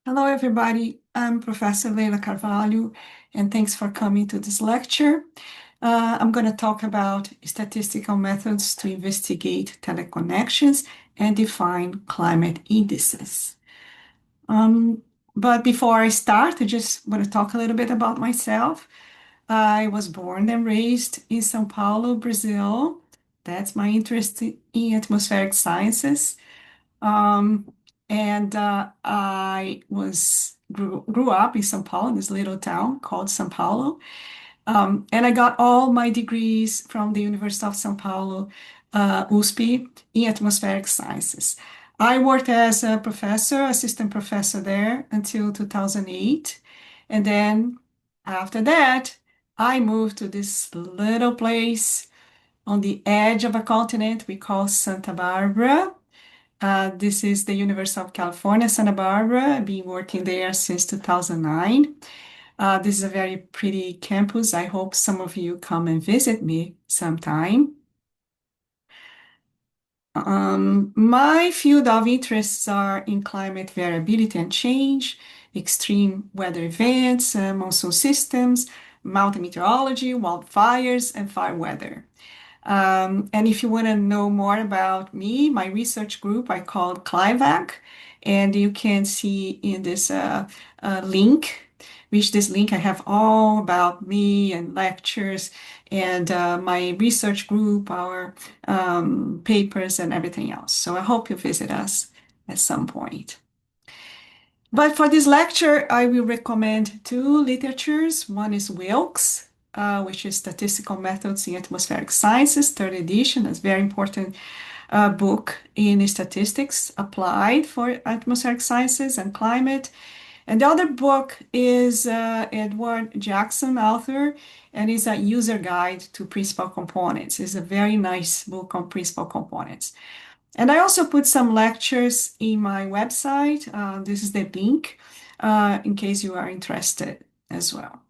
Hello, everybody. I'm Professor LeilaCarvalho, and thanks for coming to this lecture. I'm going to talk about statistical methods to investigate teleconnections and define climate indices. Um, but before I start, I just want to talk a little bit about myself. I was born and raised in São Paulo, Brazil. That's my interest in atmospheric sciences. Um, and I grew up in São Paulo, in this little town called São Paulo. And I got all my degrees from the University of São Paulo, USP, in atmospheric sciences. I worked as a professor, assistant professor there until 2008. And then after that, I moved to this little place on the edge of a continent we call Santa Barbara. This is the University of California, Santa Barbara. I've been working there since 2009. This is a very pretty campus. I hope some of you come and visit me sometime. My field of interests are in climate variability and change, extreme weather events, monsoon systems, mountain meteorology, wildfires, and fire weather. And if you want to know more about me, my research group I called CLIVAC, and you can see in this link, which this link I have all about me and lectures and my research group, our papers and everything else. So I hope you visit us at some point. But for this lecture, I will recommend two literatures. One is Wilkes, which is Statistical Methods in Atmospheric Sciences, third edition. That's a very important book in statistics applied for atmospheric sciences and climate. And the other book is Edward Jackson, author, and is a user guide to principal components. It's a very nice book on principal components. And I also put some lectures in my website. This is the link in case you are interested as well.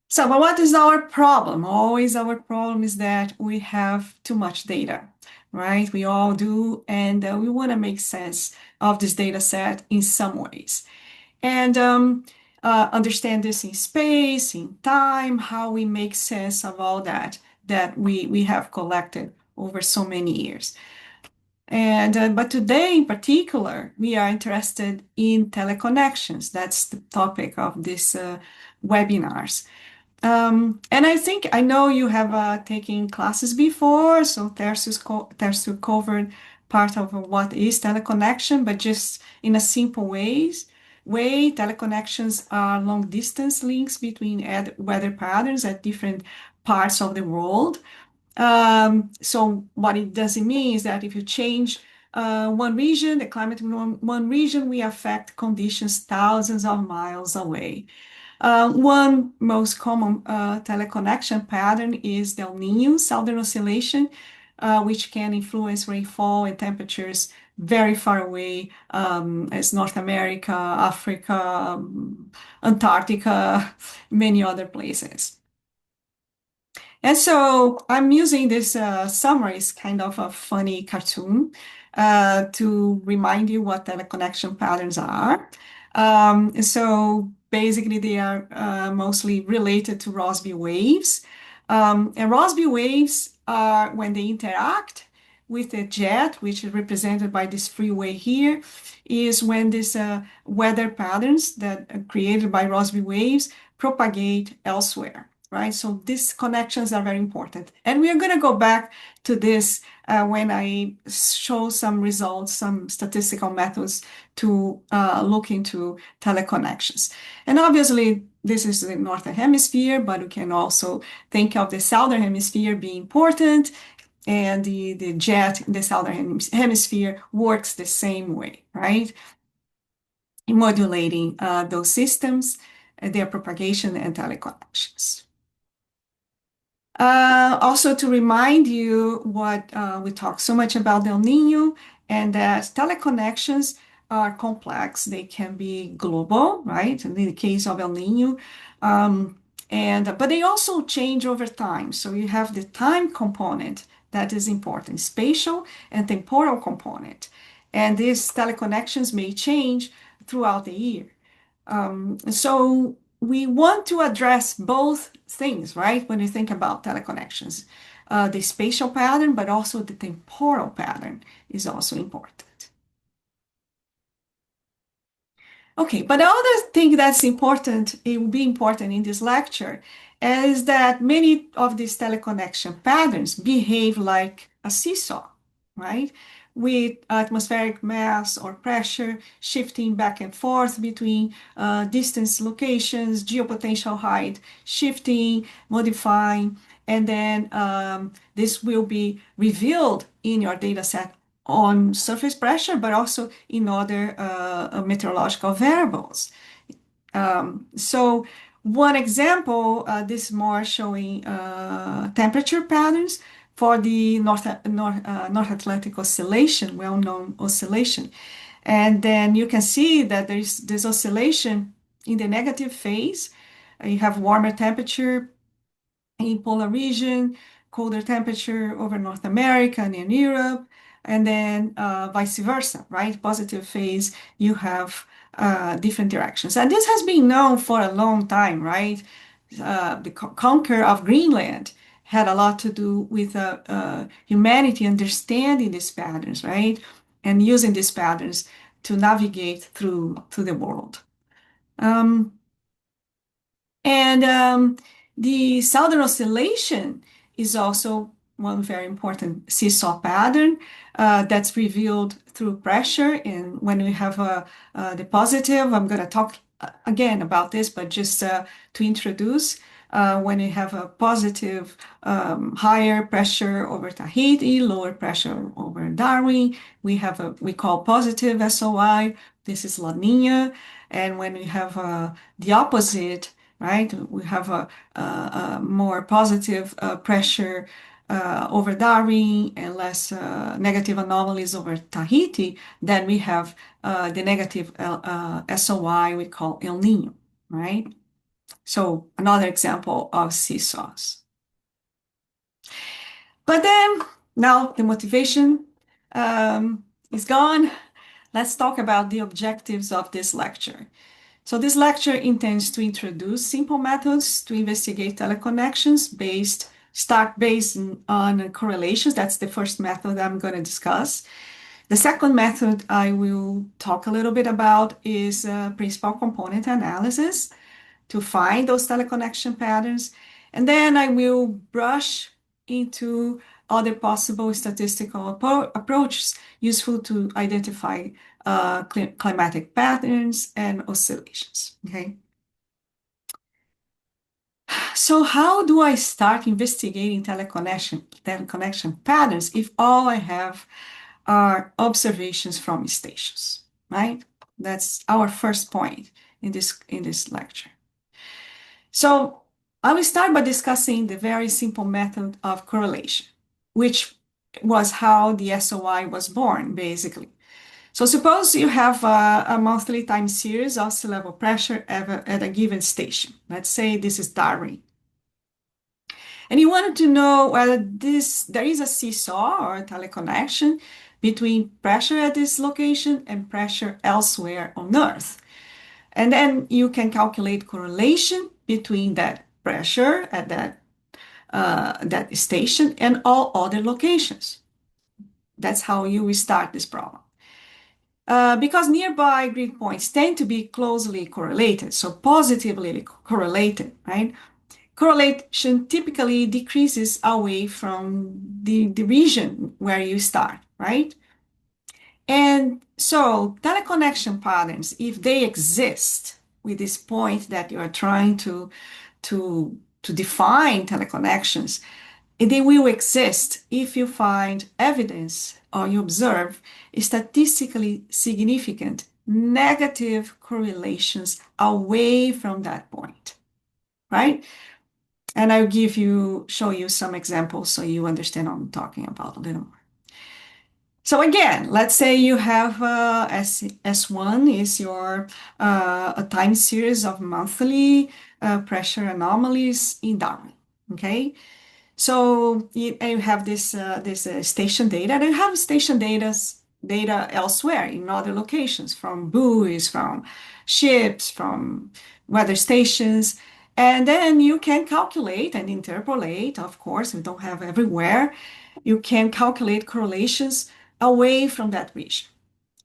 So, but what is our problem? Always our problem is that we have too much data, right? We all do, and we want to make sense of this data set in some ways. And understand this in space, in time, how we make sense of all that we have collected over so many years. And but today in particular, we are interested in teleconnections. That's the topic of this webinars. And I know you have taken classes before, so Tercio covered part of what is teleconnection, but just in a simple way, teleconnections are long distance links between weather patterns at different parts of the world. So what it doesn't mean is that if you change one region, the climate in one region, we affect conditions thousands of miles away. One most common teleconnection pattern is the El Niño Southern Oscillation, which can influence rainfall and temperatures very far away as North America, Africa, Antarctica, many other places. And so I'm using this summary, it's kind of a funny cartoon to remind you what teleconnection patterns are. So basically, they are mostly related to Rossby waves. And Rossby waves are when they interact with a jet, which is represented by this freeway here, is when these weather patterns that are created by Rossby waves propagate elsewhere. Right, so these connections are very important. And we are going to go back to this when I show some results, some statistical methods to look into teleconnections. And obviously, this is the Northern Hemisphere, but we can also think of the Southern Hemisphere being important. And the jet in the Southern Hemisphere works the same way, right? In modulating those systems, their propagation and teleconnections. Also to remind you what we talk so much about El Niño and that teleconnections are complex. They can be global, right? In the case of El Niño, but they also change over time. So you have the time component that is important, spatial and temporal component. and these teleconnections may change throughout the year. So we want to address both things, right? When you think about teleconnections, the spatial pattern, but also the temporal pattern is also important. Okay, but the other thing that's important, it will be important in this lecture, is that many of these teleconnection patterns behave like a seesaw, right? With atmospheric mass or pressure shifting back and forth between distance locations, geopotential height, shifting, modifying, and then this will be revealed in your data set on surface pressure, but also in other meteorological variables. So one example, this is more showing temperature patterns for the North Atlantic Oscillation, well-known oscillation. And then you can see that there's this oscillation in the negative phase. You have warmer temperature in polar region, colder temperature over North America and in Europe, and then vice versa, right? Positive phase, you have different directions. And this has been known for a long time, right? The conquer of Greenland had a lot to do with humanity understanding these patterns, right? And using these patterns to navigate through the world. Um, and the southern oscillation is also one very important seesaw pattern that's revealed through pressure. And when we have the positive, I'm going to talk again about this, but just to introduce, when we have a positive higher pressure over Tahiti, lower pressure over Darwin, we call positive SOI. This is La Nina. And when we have the opposite, right? We have a more positive pressure over Darwin and less negative anomalies over Tahiti. Then we have the negative SOI we call El Nino, right? So another example of seesaws. But then now the motivation is gone. Let's talk about the objectives of this lecture. So this lecture intends to introduce simple methods to investigate teleconnections based on correlations. That's the first method I'm going to discuss. The second method I will talk a little bit about is principal component analysis to find those teleconnection patterns. And then I will brush into other possible statistical approaches useful to identify climatic patterns and oscillations. Okay. So how do I start investigating teleconnection patterns if all I have are observations from stations, right? That's our first point in this lecture. So I will start by discussing the very simple method of correlation, which was how the SOI was born, basically. So suppose you have a monthly time series of sea level pressure at a given station. Let's say this is Darwin. And you wanted to know whether there is a seesaw or a teleconnection between pressure at this location and pressure elsewhere on Earth. And then you can calculate correlation between that pressure at that station and all other locations. That's how you will start this problem. Because nearby grid points tend to be closely correlated, so positively correlated, right? Correlation typically decreases away from the region where you start, right? And so teleconnection patterns, if they exist with this point that you are trying to define teleconnections, they will exist if you find evidence or you observe statistically significant negative correlations away from that point, right? And I'll show you some examples so you understand what I'm talking about a little more. So again, let's say you have S1 is your a time series of monthly pressure anomalies in Darwin, okay? So you have this station data. And you have station data data elsewhere in other locations, from buoys, from ships, from weather stations. And then you can calculate and interpolate, of course, we don't have everywhere. You can calculate correlations away from that region,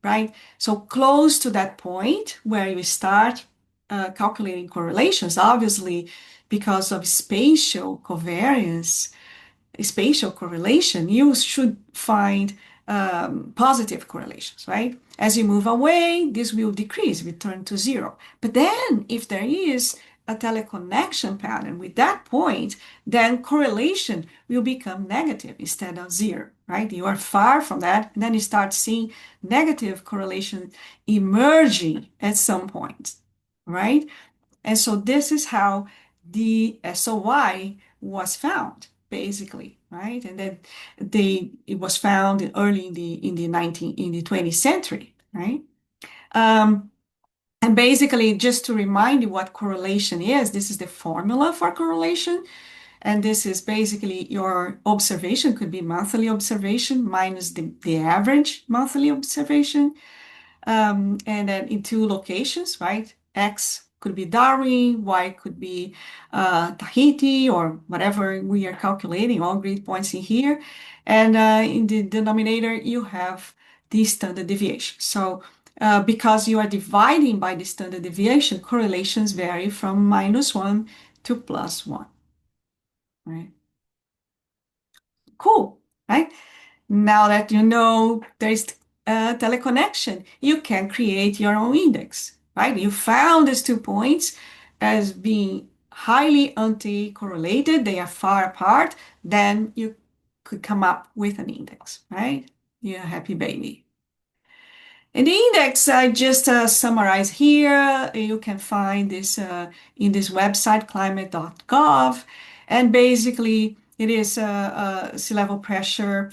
right? So close to that point where you start calculating correlations, obviously, because of spatial covariance, spatial correlation, you should find positive correlations, right? As you move away, this will decrease, return to zero. But then, if there is a teleconnection pattern with that point, then correlation will become negative instead of zero, right? You are far from that, and then you start seeing negative correlation emerging at some point, right? And so this is how the SOY was found, basically, right? And then it was found early in the 20th century, right? Um, and basically, just to remind you what correlation is, this is the formula for correlation. And this is basically your observation, could be monthly observation minus the average monthly observation, and then in two locations, right? X could be Darwin, Y could be Tahiti, or whatever we are calculating, all grid points in here. And in the denominator, you have the standard deviation. So because you are dividing by the standard deviation, correlations vary from -1 to +1, right? Cool, right? Now that you know there's a teleconnection, you can create your own index, right? You found these 2 points as being highly anti-correlated, they are far apart, then you could come up with an index, right? You're a happy baby. And the index I just summarize here. You can find this in this website, climate.gov. And basically, it is sea level pressure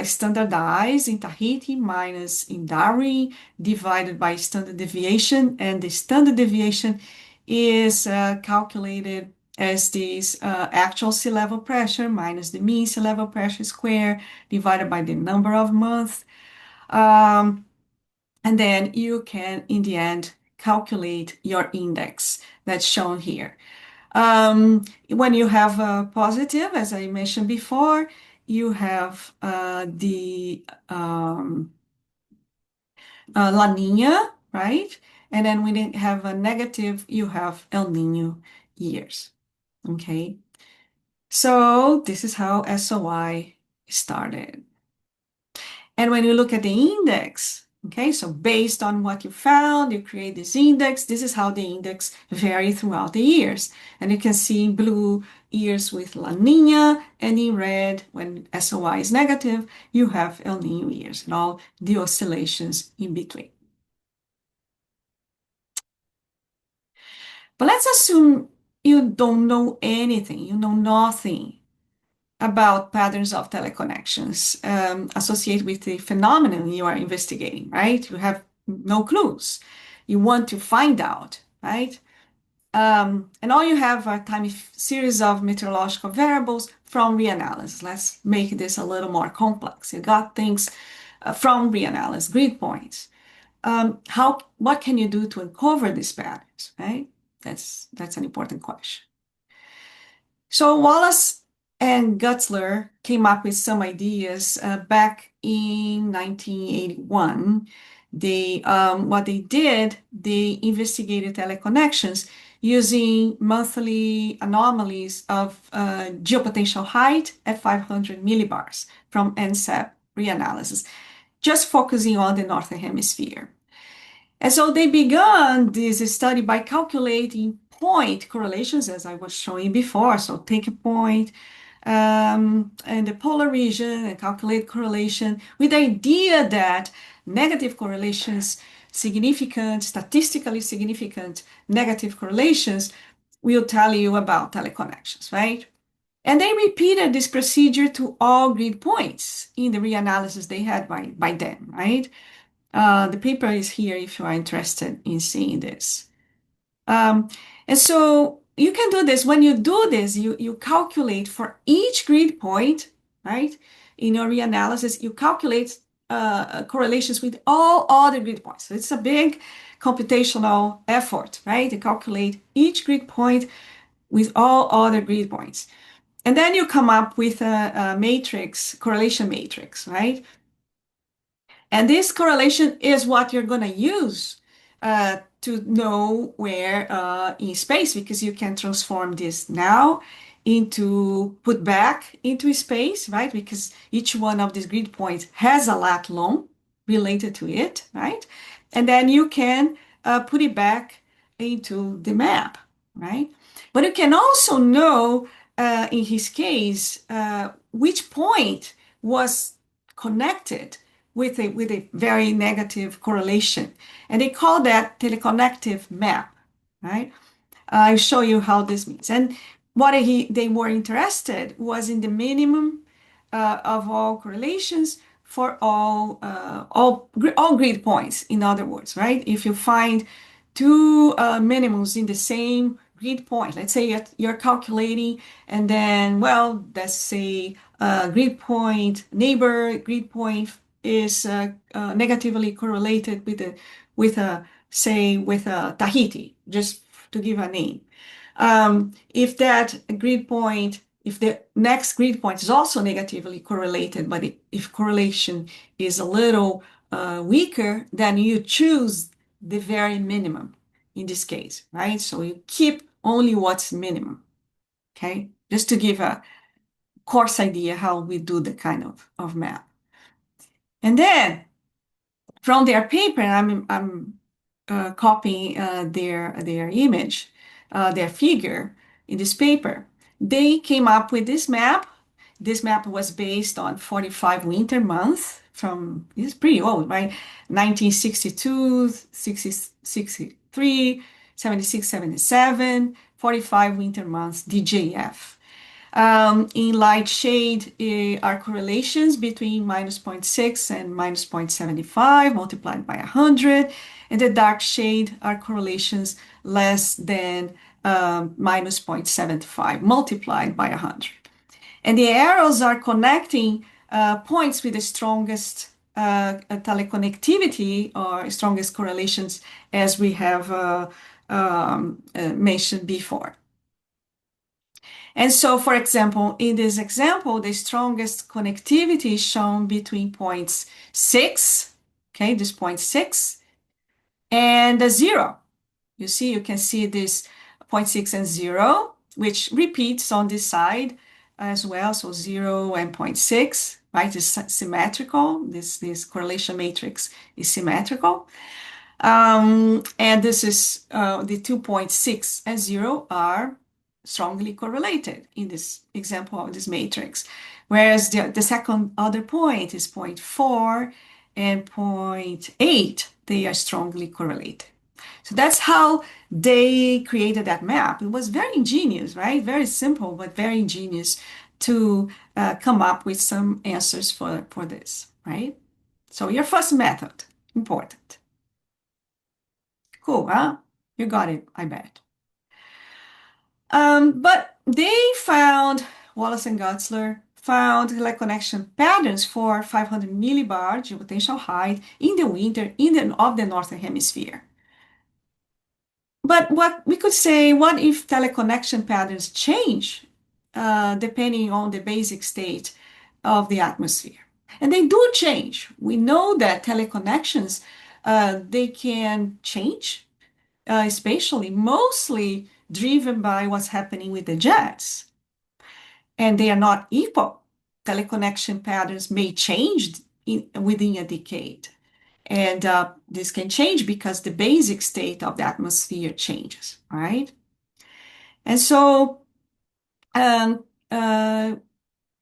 standardized in Tahiti minus in Darwin, divided by standard deviation. And the standard deviation is calculated as this actual sea level pressure minus the mean sea level pressure square divided by the number of months. And then you can, in the end, calculate your index that's shown here. When you have a positive, as I mentioned before, you have the La Nina, right? And then when you have a negative, you have El Nino years, okay? So this is how SOI started. And when you look at the index, okay, so based on what you found, you create this index. This is how the index vary throughout the years. And you can see in blue years with La Nina, and in red, when SOI is negative, you have El Nino years and all the oscillations in between. But let's assume you don't know anything, you know nothing about patterns of teleconnections associated with the phenomenon you are investigating, right? You have no clues. You want to find out, right? And all you have are a time series of meteorological variables from reanalysis. Let's make this a little more complex. You got things from reanalysis, grid points. What can you do to uncover these patterns, right? That's an important question. So Wallace and Gutzler came up with some ideas back in 1981. What they did, they investigated teleconnections using monthly anomalies of geopotential height at 500 millibars from NSEP reanalysis, just focusing on the Northern Hemisphere. And so they began this study by calculating point correlations, as I was showing before. So take a point and the polar region and calculate correlation with the idea that negative correlations, statistically significant negative correlations will tell you about teleconnections, right? And they repeated this procedure to all grid points in the reanalysis they had by then, right? The paper is here if you are interested in seeing this. And so you can do this. When you do this, you calculate for each grid point, right? In your reanalysis, you calculate correlations with all other grid points. So it's a big computational effort, right? To calculate each grid point with all other grid points. And then you come up with a matrix, correlation matrix, right? And this correlation is what you're going to use to know where in space, because you can transform this now into put back into space, right? Because each one of these grid points has a lat long related to it, right? And then you can put it back into the map, right? But you can also know, in his case, which point was connected with a very negative correlation. And they call that teleconnective map, right? I'll show you how this means. And what they were interested was in the minimum of all correlations for all grid points, in other words, right? If you find two minimums in the same grid point, let's say you're calculating, and then, well, let's say grid point, neighbor grid point is negatively correlated with Tahiti, just to give a name. If that grid point, if the next grid point is also negatively correlated, but if correlation is a little weaker, then you choose the very minimum in this case, right? So you keep only what's minimum, okay? Just to give a coarse idea how we do the kind of map. And then from their paper, I'm copying their image, their figure in this paper. They came up with this map. This map was based on 45 winter months from, it's pretty old, right? 1962, 60, 63, 76, 77, 45 winter months, DJF. In light shade are correlations between minus 0.6 and minus 0.75 multiplied by 100. In the dark shade are correlations less than minus 0.75 multiplied by 100. And the arrows are connecting points with the strongest teleconnectivity or strongest correlations, as we have mentioned before. And so, for example, in this example, the strongest connectivity is shown between points 6, okay, this point 6, and the 0. You see, you can see this 0.6 and 0, which repeats on this side as well. So 0 and 0.6, right, is symmetrical. This correlation matrix is symmetrical. And this is the 2.6 and 0 are strongly correlated in this example of this matrix. Whereas the second other point is 0.4 and 0.8, they are strongly correlated. So that's how they created that map. It was very ingenious, right? Very simple, but very ingenious to come up with some answers for this, right? So your first method, important. Cool, huh? You got it, I bet. But they found, Wallace and Gutzler found the connection patterns for 500 millibar geopotential height in the winter of the Northern Hemisphere. But what we could say, what if teleconnection patterns change depending on the basic state of the atmosphere? And they do change. We know that teleconnections, they can change spatially, mostly driven by what's happening with the jets. And they are not equal. Teleconnection patterns may change within a decade. And this can change because the basic state of the atmosphere changes, right? And so Carvalho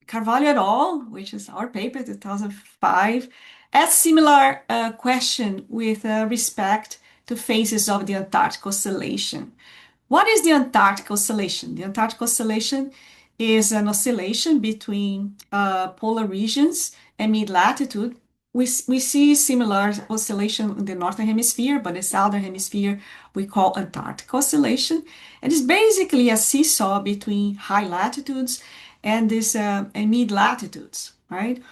et al., which is our paper, 2005, asked similar question with respect to phases of the Antarctic Oscillation. What is the Antarctic Oscillation? The Antarctic Oscillation is an oscillation between polar regions and mid-latitude. We see similar oscillation in the Northern Hemisphere, but the Southern Hemisphere we call Antarctic Oscillation. It is basically a seesaw between high latitudes and mid-latitudes, right?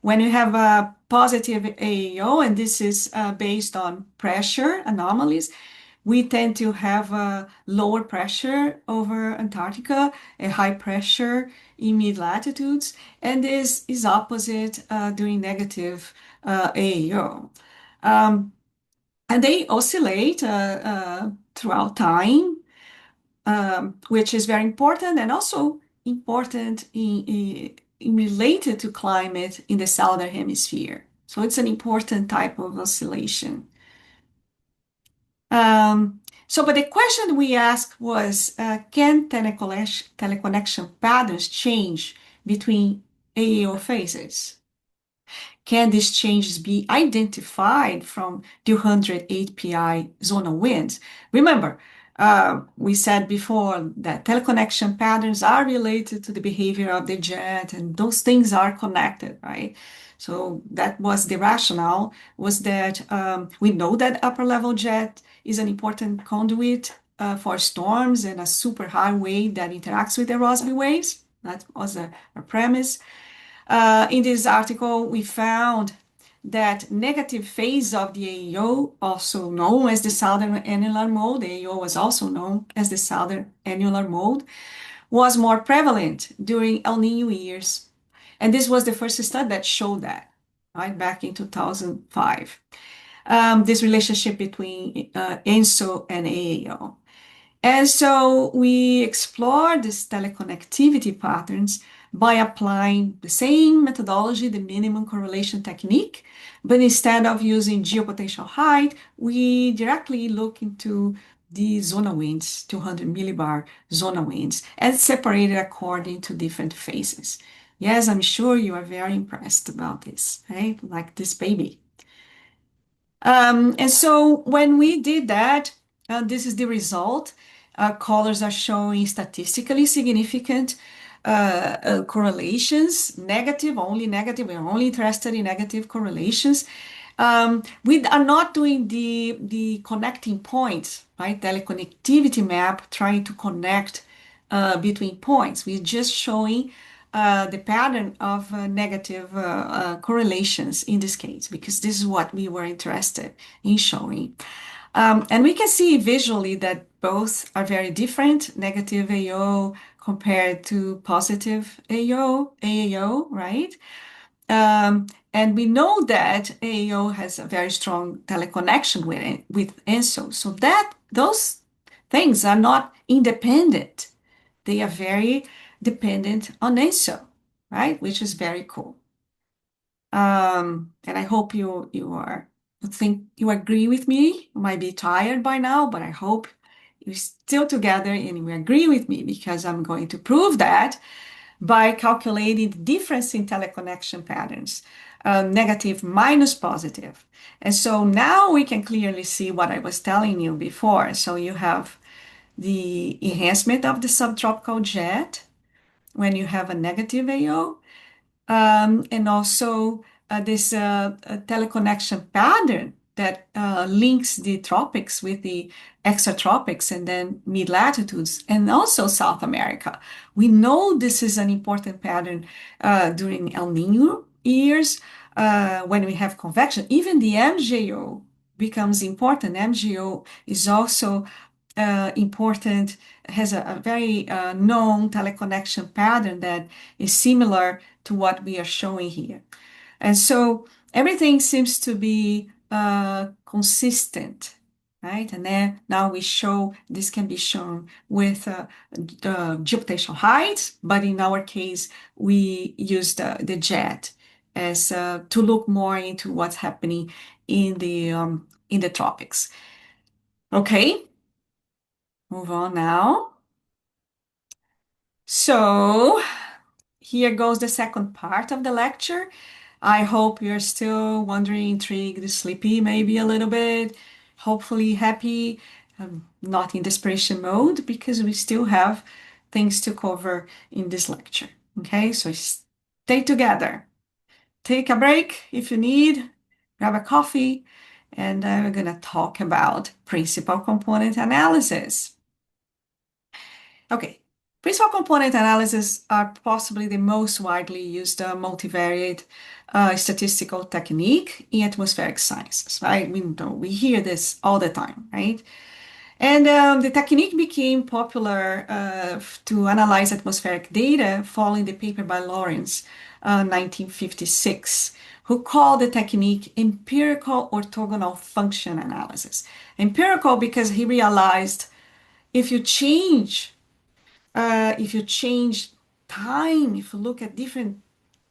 When you have a positive AAO, and this is based on pressure anomalies, we tend to have a lower pressure over Antarctica, a high pressure in mid latitudes, and this is opposite during negative AAO. Um, and they oscillate throughout time, which is very important and also important in related to climate in the southern hemisphere. So it's an important type of oscillation. Um, but the question we asked was, can teleconnection patterns change between AAO phases? Can these changes be identified from 200 API zonal winds? Remember, we said before that teleconnection patterns are related to the behavior of the jet, and those things are connected, right? So that was the rationale, was that we know that upper level jet is an important conduit for storms and a super high wave that interacts with the Rossby waves. That was a premise. In this article, we found that negative phase of the AEO, also known as the southern annular mode, the AEO was also known as the southern annular mode, was more prevalent during El Nino years. And this was the first study that showed that, right, back in 2005. This relationship between ENSO and AAO. And so we explored these teleconnectivity patterns by applying the same methodology, the minimum correlation technique, but instead of using geopotential height, we directly look into the zona winds, 200 millibar zona winds, and separated according to different phases. Yes, I'm sure you are very impressed about this, right? Like this baby. And so when we did that, this is the result. Colors are showing statistically significant correlations, negative, only negative. We're only interested in negative correlations. We are not doing the connecting points, right? Teleconnectivity map trying to connect between points. We're just showing the pattern of negative correlations in this case, because this is what we were interested in showing. And we can see visually that both are very different, negative AO compared to positive AAO, right? And we know that AAO has a very strong teleconnection with ENSO, so that those things are not independent. They are very dependent on ENSO, right? Which is very cool. And I hope you think you agree with me. You might be tired by now, but I hope you're still together and you agree with me, because I'm going to prove that by calculating the difference in teleconnection patterns, negative minus positive. And so now we can clearly see what I was telling you before. So you have the enhancement of the subtropical jet when you have a negative AO, and also this teleconnection pattern that links the tropics with the extratropics and then mid latitudes and also South America. We know this is an important pattern during El Nino years when we have convection. Even the MJO becomes important. MJO is also important, has a very known teleconnection pattern that is similar to what we are showing here. And so everything seems to be consistent, right? And then now we show this can be shown with the geopotential heights, but in our case, we use the jet as to look more into what's happening in the tropics. Okay, move on now. So here goes the second part of the lecture. I hope you're still wondering, intrigued, sleepy, maybe a little bit, hopefully happy, not in desperation mode, because we still have things to cover in this lecture. Okay, so stay together. Take a break if you need, grab a coffee, and we're going to talk about principal component analysis. Okay, Principal component analysis are possibly the most widely used multivariate statistical technique in atmospheric sciences, right? We hear this all the time, right? And the technique became popular to analyze atmospheric data following the paper by Lawrence, 1956, who called the technique empirical orthogonal function analysis. Empirical because he realized if you change if you change time, if you look at different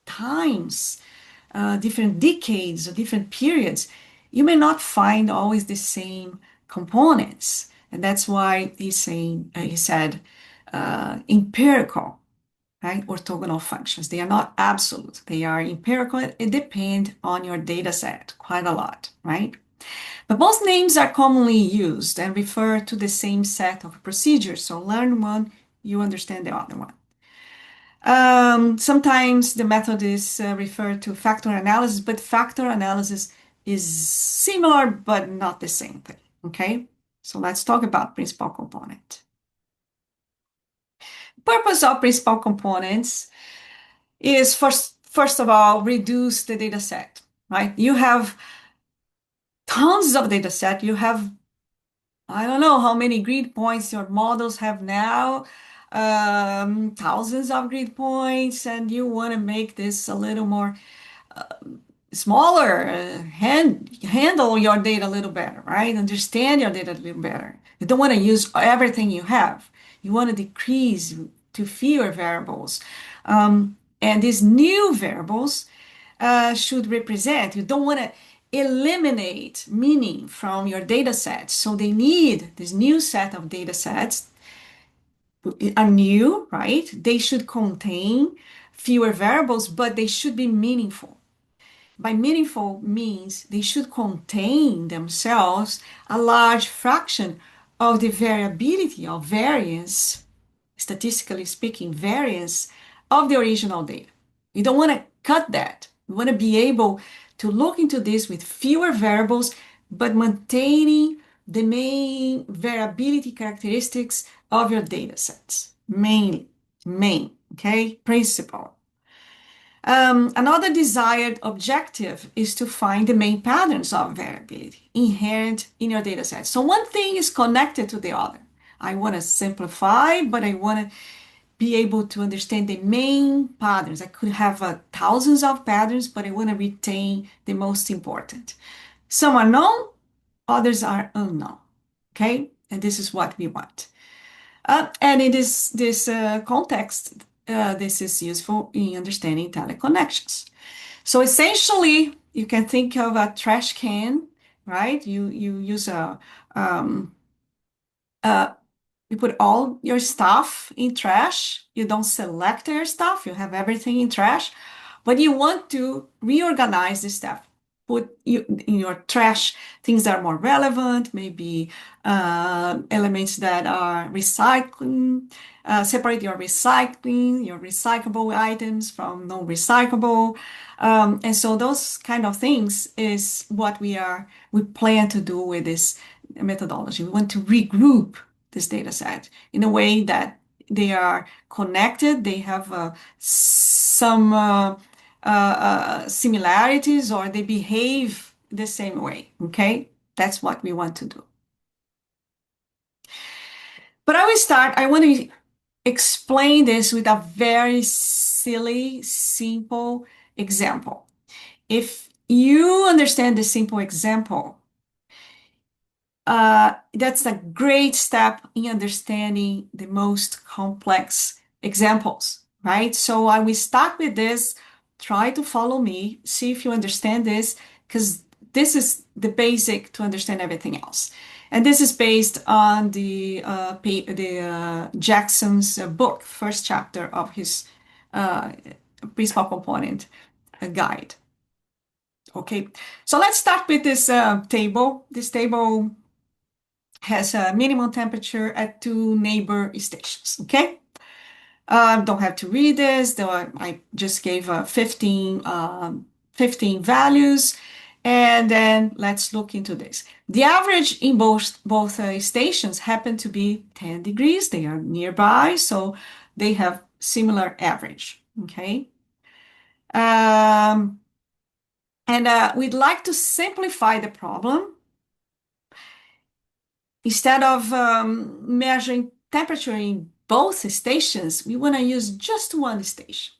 times, different decades or different periods, you may not find always the same components. And that's why he said empirical, right? Orthogonal functions. They are not absolute. They are empirical. It depends on your data set quite a lot, right? But both names are commonly used and refer to the same set of procedures. So learn one, you understand the other one. Sometimes the method is referred to factor analysis, but factor analysis is similar but not the same thing. Okay, so let's talk about principal component. Purpose of principal components is first of all reduce the data set. Right, you have tons of data set. You have I don't know how many grid points your models have now, thousands of grid points, and you want to make this a little more smaller, handle your data a little better, right? Understand your data a little better. You don't want to use everything you have. You want to decrease to fewer variables. And these new variables should represent, you don't want to eliminate meaning from your data sets. So they need this new set of data sets are new, right? They should contain fewer variables, but they should be meaningful. By meaningful means they should contain themselves a large fraction of the variability of variance, statistically speaking, variance of the original data. You don't want to cut that. You want to be able to look into this with fewer variables, but maintaining the main variability characteristics of your data sets. Okay, principle. Another desired objective is to find the main patterns of variability inherent in your data set. So one thing is connected to the other. I want to simplify, but I want to be able to understand the main patterns. I could have thousands of patterns, but I want to retain the most important. Some are known, others are unknown. Okay, and this is what we want. And in this context, this is useful in understanding teleconnections. So essentially, you can think of a trash can, right? You use you put all your stuff in trash. You don't select your stuff. You have everything in trash, but you want to reorganize the stuff. Put in your trash things that are more relevant, maybe elements that are recycling, separate your recyclable items from non-recyclable. And so those kind of things is what we plan to do with this methodology. We want to regroup this data set in a way that they are connected, they have some similarities, or they behave the same way. Okay, that's what we want to do. But I want to explain this with a very silly, simple example. If you understand the simple example, that's a great step in understanding the most complex examples, right? So I will start with this. Try to follow me, see if you understand this, because this is the basic to understand everything else. And this is based on the Jackson's book, first chapter of his principal component guide. Okay, so let's start with this table. This table has a minimum temperature at 2 neighbor stations. Okay, don't have to read this, though I just gave 15 values. And then let's look into this. The average in both stations happen to be 10 degrees. They are nearby. So they have similar average, okay? Um, and we'd like to simplify the problem. Instead of measuring temperature in both stations, we want to use just one station,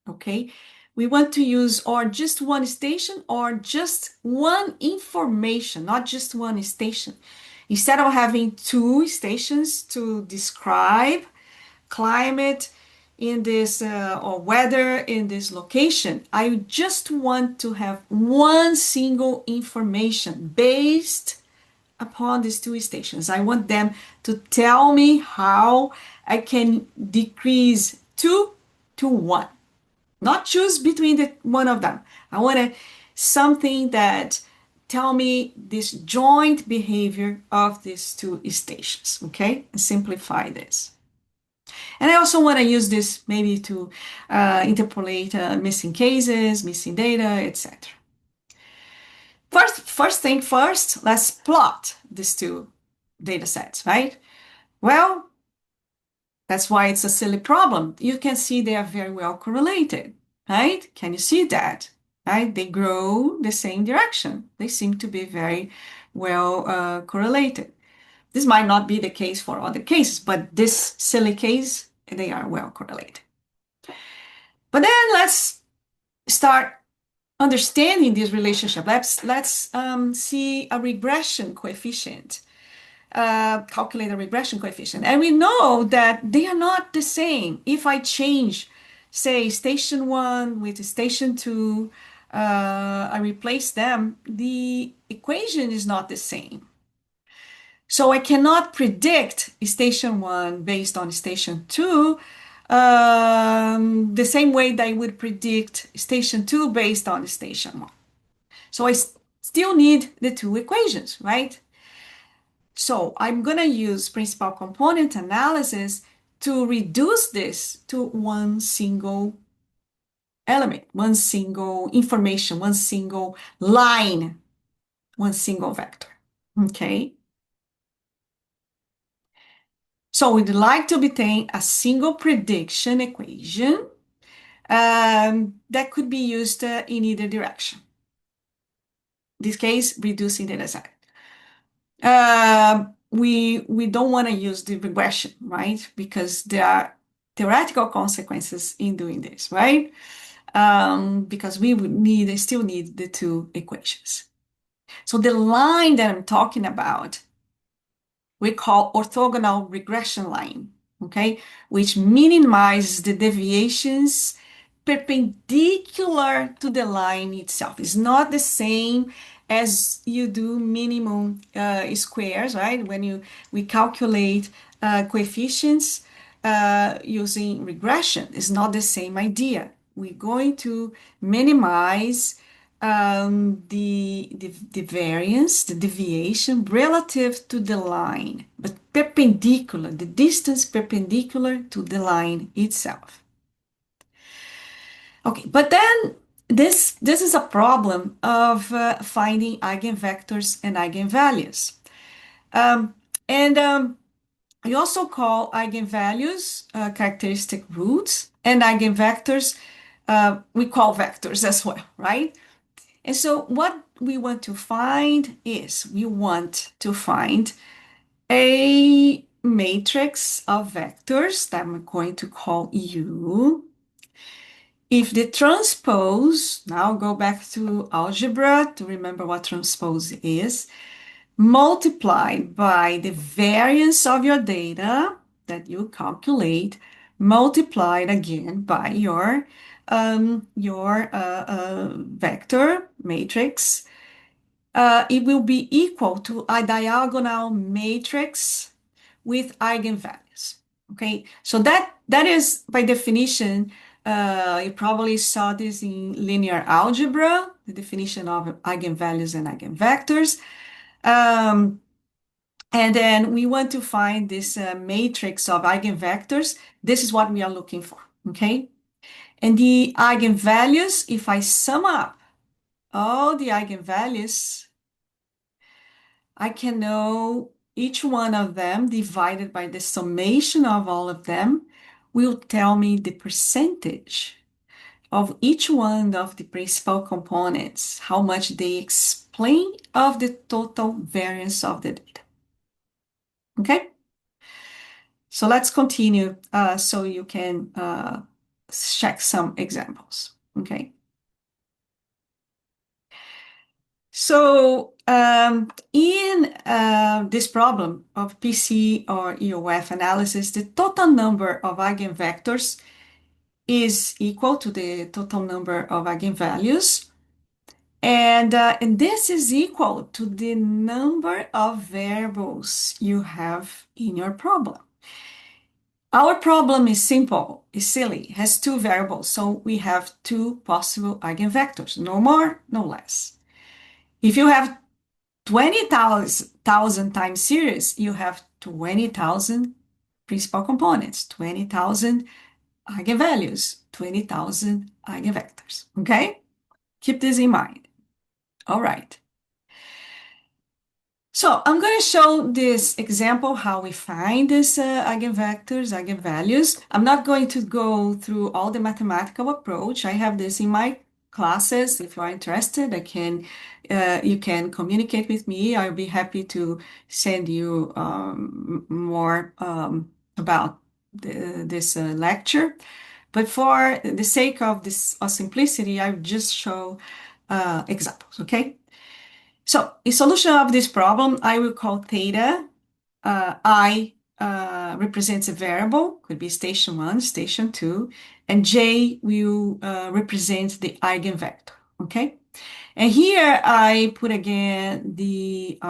okay? We want to use or just one station or just one information, not just one station. Instead of having two stations to describe climate in this or weather in this location, I just want to have one single information based upon these two stations. I want them to tell me how I can decrease two to one, not choose between the one of them. I want something that tell me this joint behavior of these two stations, okay? And simplify this. And I also want to use this maybe to interpolate missing cases, missing data, etc. First thing first, let's plot these two data sets, right? Well, that's why it's a silly problem. You can see they are very well correlated, right? Can you see that? Right? They grow the same direction. They seem to be very well correlated. This might not be the case for other cases, but this silly case, they are well correlated. But then let's start understanding this relationship. Let's see a regression coefficient, calculate a regression coefficient. And we know that they are not the same. If I change, say, station one with station two, I replace them, the equation is not the same. So I cannot predict station one based on station two the same way that I would predict station two based on station one. So I still need the two equations, right? So I'm going to use principal component analysis to reduce this to one single element, one single information, one single line, one single vector, okay? So we'd like to obtain a single prediction equation that could be used in either direction. In this case, reducing data set. We don't want to use the regression, right? Because there are theoretical consequences in doing this, right? Because we would still need the two equations. So the line that I'm talking about we call orthogonal regression line, okay, which minimizes the deviations perpendicular to the line itself. It's not the same as you do minimum squares, right? When we calculate coefficients using regression, it's not the same idea. We're going to minimize the variance, the deviation relative to the line, but perpendicular, the distance perpendicular to the line itself. Okay, but then this is a problem of finding eigenvectors and eigenvalues. We also call eigenvalues characteristic roots, and eigenvectors we call vectors as well, right? And so what we want to find is we want to find a matrix of vectors that I'm going to call U. If the transpose, now go back to algebra to remember what transpose is, multiplied by the variance of your data that you calculate, multiplied again by your vector matrix, it will be equal to a diagonal matrix with eigenvalues. Okay, so that is by definition. You probably saw this in linear algebra, the definition of eigenvalues and eigenvectors. And then we want to find this matrix of eigenvectors. This is what we are looking for, okay? And the eigenvalues, if I sum up all the eigenvalues, I can know each one of them divided by the summation of all of them, will tell me the percentage of each one of the principal components, how much they explain of the total variance of the data. Okay? So let's continue so you can check some examples. Okay? So in this problem of PC or EOF analysis, the total number of eigenvectors is equal to the total number of eigenvalues. And this is equal to the number of variables you have in your problem. Our problem is simple, is silly, has two variables, so we have two possible eigenvectors, no more, no less. If you have 20,000 time series, you have 20,000 principal components, 20,000 eigenvalues, 20,000 eigenvectors, okay? Keep this in mind. All right. So I'm going to show this example how we find these eigenvectors, eigenvalues. I'm not going to go through all the mathematical approach. I have this in my classes. If you are interested, you can communicate with me. I'll be happy to send you more about this lecture. But for the sake of this of simplicity, I'll just show examples, okay? So in solution of this problem, I will call theta. I represents a variable, could be station 1, station 2, and j will represent the eigenvector, okay? And here I put again the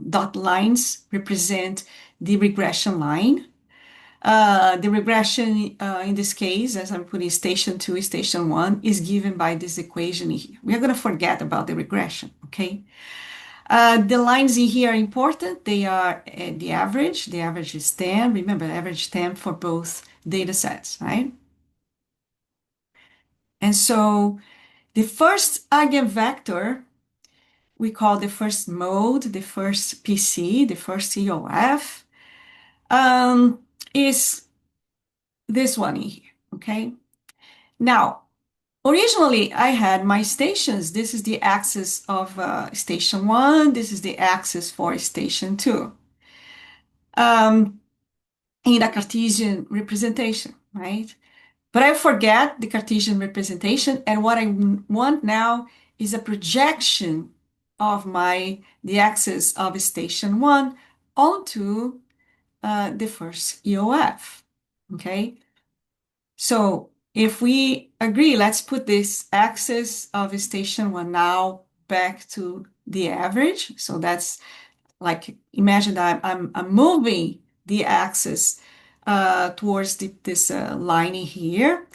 dot lines represent the regression line. The regression in this case, as I'm putting station 2, station 1, is given by this equation here. We are going to forget about the regression, okay? The lines in here are important. They are the average. The average is 10. Remember, average 10 for both data sets, right? And so the first eigenvector, we call the first mode, the first PC, the first EOF, is this one in here, okay? Now, originally, I had my stations. This is the axis of station 1. This is the axis for station 2. In a Cartesian representation, right? But I forget the Cartesian representation, and what I want now is a projection of the axis of station 1 onto the first EOF, okay? So if we agree, let's put this axis of station 1 now back to the average. So that's like, imagine that I'm moving the axis towards this line here.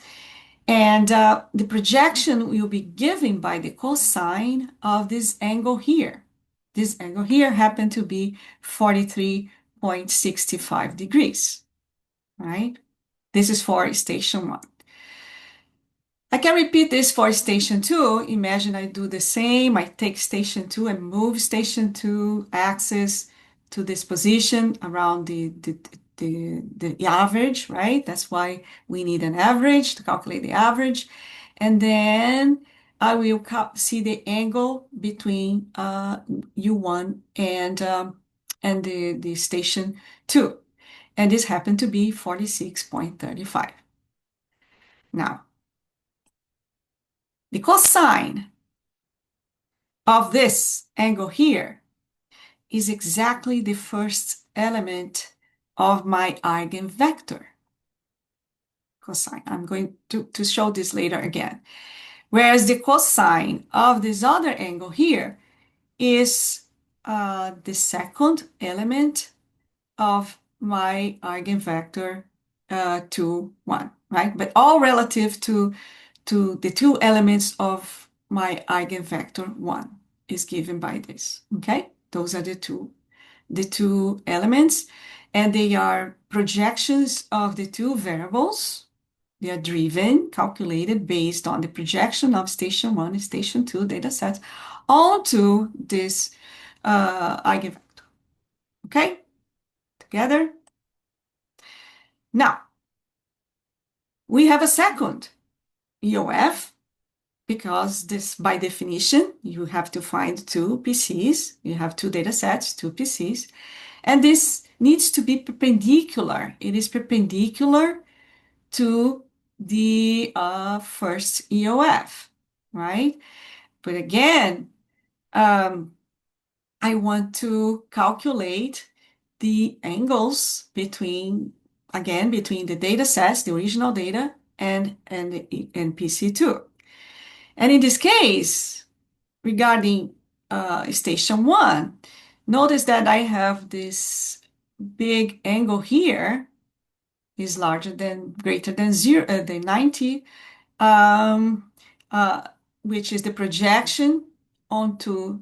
And the projection will be given by the cosine of this angle here. This angle here happened to be 43.65 degrees, right? This is for station 1. I can repeat this for station 2. Imagine I do the same. I take station 2 and move station 2 axis to this position around the average, right? That's why we need an average to calculate the average. And then I will see the angle between U1 and the station 2. And this happened to be 46.35. Now, the cosine of this angle here is exactly the first element of my eigenvector cosine. I'm going to show this later again. Whereas the cosine of this other angle here is the second element of my eigenvector 2, 1, right? But all relative to the two elements of my eigenvector 1 is given by this, okay? Those are the two elements, and they are projections of the two variables. They are driven, calculated based on the projection of station 1 and station 2 data sets onto this eigenvector, okay? Together. Now, We have a second EOF because this, by definition, you have to find two PCs. You have two data sets, two PCs, and this needs to be perpendicular. It is perpendicular to the first EOF, right? But again, um, I want to calculate the angles between, again, between the data sets, the original data, and PC2. And in this case, regarding station one, notice that I have this big angle here is larger than, greater than zero, than 90, um, uh, which is the projection onto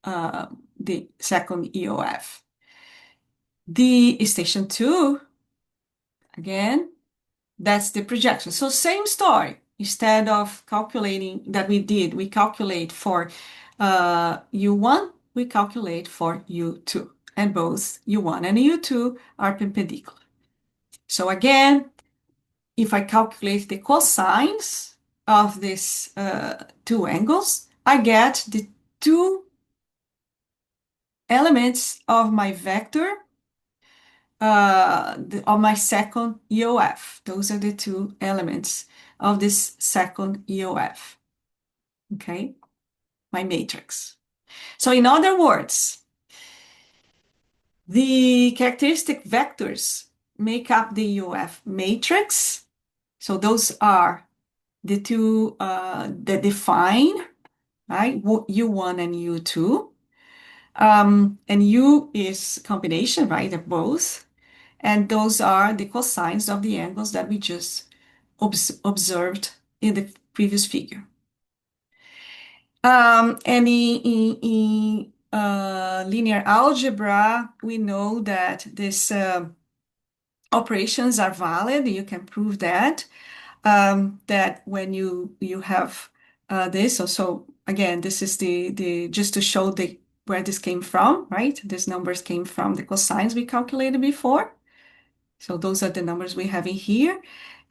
uh, the second EOF. The station two, again, that's the projection. So same story. Instead of calculating that we did, we calculate for U1, we calculate for U2. And both U1 and U2 are perpendicular. So again, if I calculate the cosines of these two angles, I get the two elements of my vector of my second EOF. Those are the two elements of this second EOF, okay? My matrix. So in other words, the characteristic vectors make up the EOF matrix. So those are the two that define, right, U1 and U2. And U is combination, right, of both. And those are the cosines of the angles that we just observed in the previous figure. And in linear algebra, we know that these operations are valid. You can prove that. That when you have this, so again, this is the just to show the where this came from, right? These numbers came from the cosines we calculated before. So those are the numbers we have in here.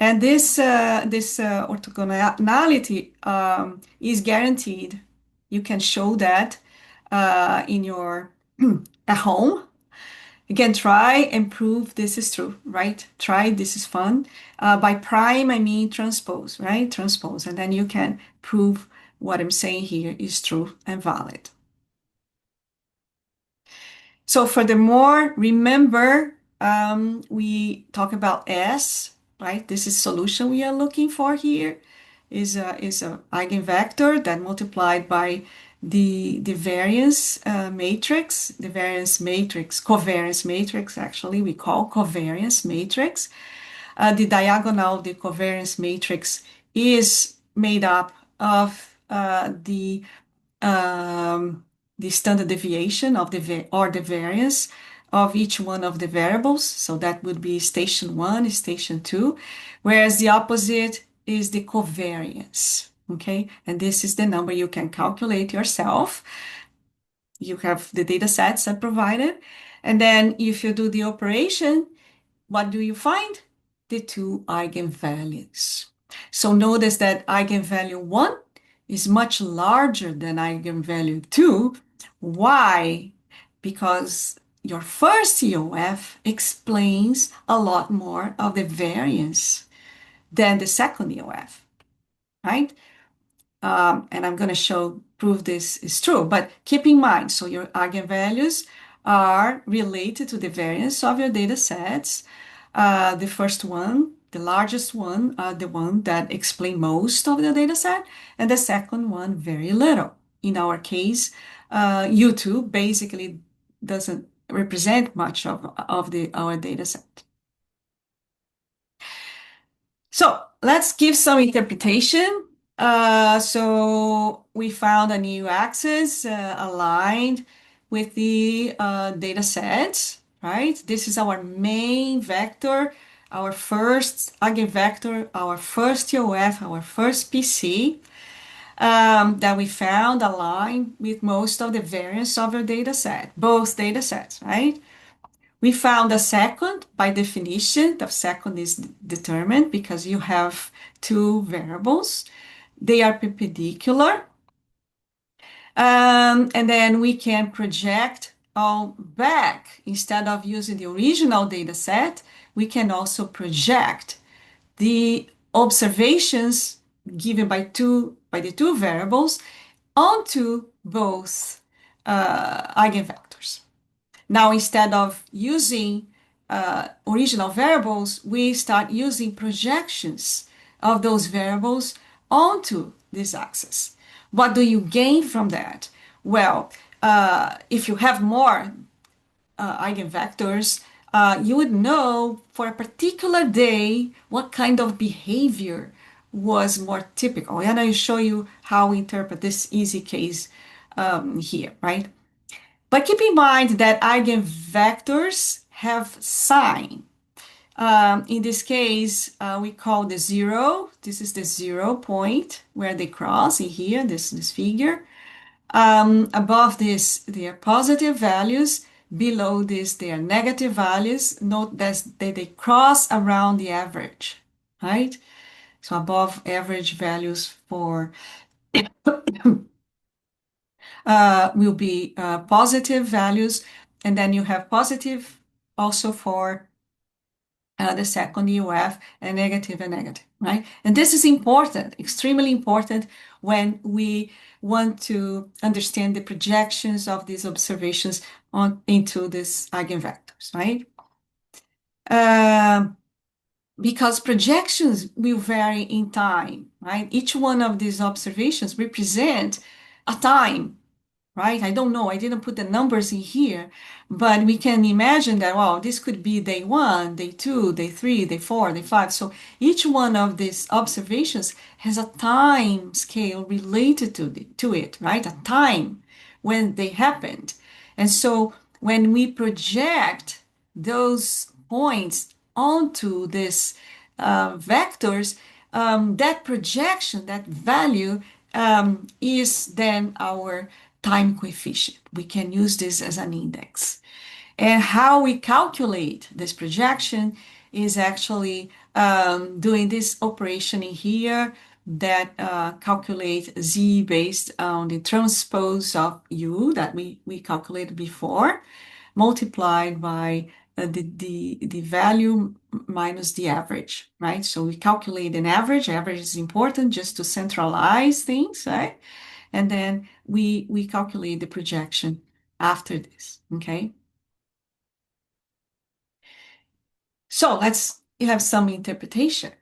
And this orthogonality is guaranteed. You can show that in your at home. You can try and prove this is true, right? Try, this is fun. By prime, I mean transpose, right? Transpose. And then you can prove what I'm saying here is true and valid. So furthermore, remember, we talk about S, right? This is solution we are looking for here is a eigenvector that multiplied by the variance matrix, the variance matrix, covariance matrix, actually, we call covariance matrix. The diagonal of the covariance matrix is made up of the standard deviation of the variance of each one of the variables. So that would be station one, station two, whereas the opposite is the covariance. Okay, and this is the number you can calculate yourself. You have the data sets that provided, and then if you do the operation, what do you find? The two eigenvalues. So notice that eigenvalue 1 is much larger than eigenvalue 2. Why? Because your first EOF explains a lot more of the variance than the second EOF, right? And I'm going to prove this is true, but keep in mind, so your eigenvalues are related to the variance of your data sets. The first one, the largest one, the one that explain most of the data set, and the second one, very little. In our case, U2 basically doesn't represent much of our data set. So let's give some interpretation. So we found a new axis aligned with the data sets, right? This is our main vector, our first eigenvector, our first EOF, our first PC that we found aligned with most of the variance of our data set, both data sets, right? We found a second. By definition, the second is determined because you have two variables. They are perpendicular. And then we can project all back. Instead of using the original data set, we can also project the observations given by the two variables onto both eigenvectors. Now, instead of using original variables, we start using projections of those variables onto this axis. What do you gain from that? Well, if you have more eigenvectors, you would know for a particular day what kind of behavior was more typical. And I'll show you how we interpret this easy case here, right? But keep in mind that eigenvectors have sign. In this case, we call the zero. This is the 0 point where they cross in here, this figure. Above this, they are positive values. Below this, they are negative values. Note that they cross around the average, right? So above average values for will be positive values, and then you have positive also for the second UF and negative, right? And this is important, extremely important when we want to understand the projections of these observations into these eigenvectors, right? Because projections will vary in time, right? Each one of these observations represent a time, right? I don't know. I didn't put the numbers in here, but we can imagine that, well, this could be day one, day two, day three, day four, day five. So each one of these observations has a time scale related to it, right? A time when they happened. And so when we project those points onto these vectors, that projection, that value, is then our time coefficient. We can use this as an index. And how we calculate this projection is actually doing this operation in here that calculates z based on the transpose of u that we calculated before, multiplied by the value minus the average, right? So we calculate an average. Average is important just to centralize things, right? And then we calculate the projection after this, okay? So let's have some interpretation.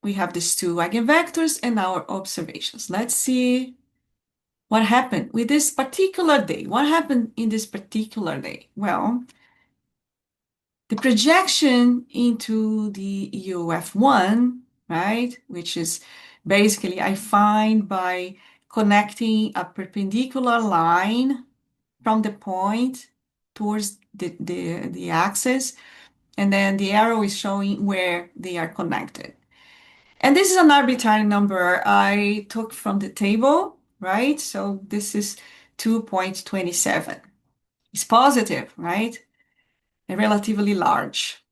We have these two eigenvectors and our observations. Let's see what happened with this particular day. What happened in this particular day? Well, the projection into the UF1, right, which is basically I find by connecting a perpendicular line from the point towards the axis, and then the arrow is showing where they are connected. And this is an arbitrary number I took from the table, right? So this is 2.27. It's positive, right? And relatively large.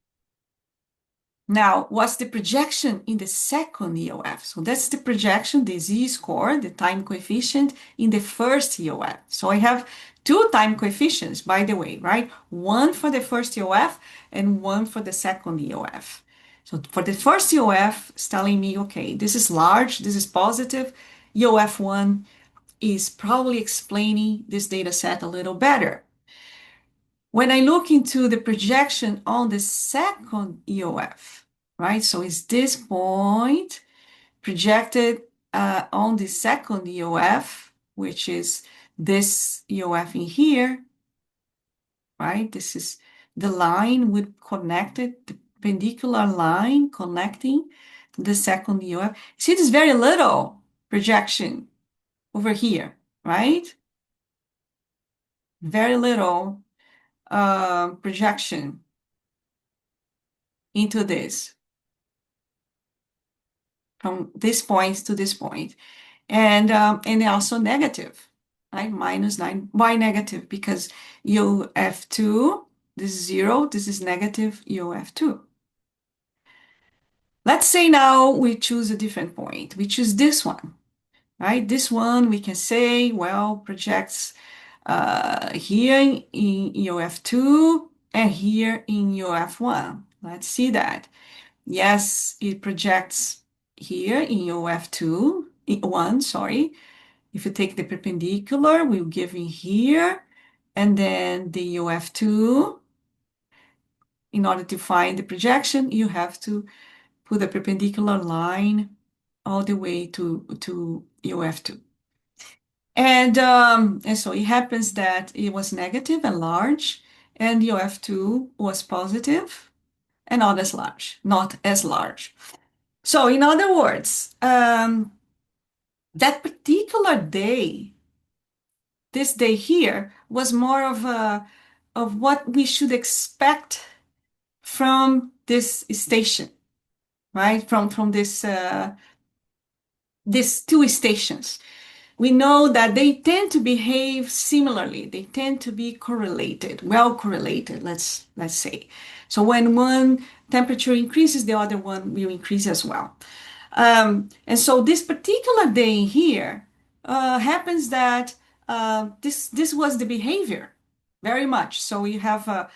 Now, what's the projection in the second EOF? So that's the projection, the z-score, the time coefficient in the first EOF. So I have two time coefficients, by the way, right? One for the first EOF and one for the second EOF. So for the first EOF, it's telling me, okay, this is large, this is positive. EOF1 is probably explaining this data set a little better. When I look into the projection on the second EOF, right? So is this point projected on the second EOF, which is this EOF in here, right? This is the line with connected, the perpendicular line connecting the second EOF. See, there's very little projection over here, right? Very little projection into this from this point to this point, and also negative, right? -9. Why negative? Because UF2 This is 0, this is negative EOF2. Let's say now we choose a different point. We choose this one, right? This one we can say, well, projects here in EOF2 and here in EOF1. Let's see that. Yes, it projects here in EOF2, 1, sorry. If you take the perpendicular, we'll give in here, and then the EOF2. In order to find the projection, you have to put a perpendicular line all the way to UF2. And so it happens that it was negative and large, and UF2 was positive and not as large, not as large. So in other words, that particular day, this day here, was more of what we should expect from this station, right? From these two stations. We know that they tend to behave similarly. They tend to be correlated, well correlated, let's say. So when one temperature increases, the other one will increase as well. And so this particular day here happens that this was the behavior very much. So you have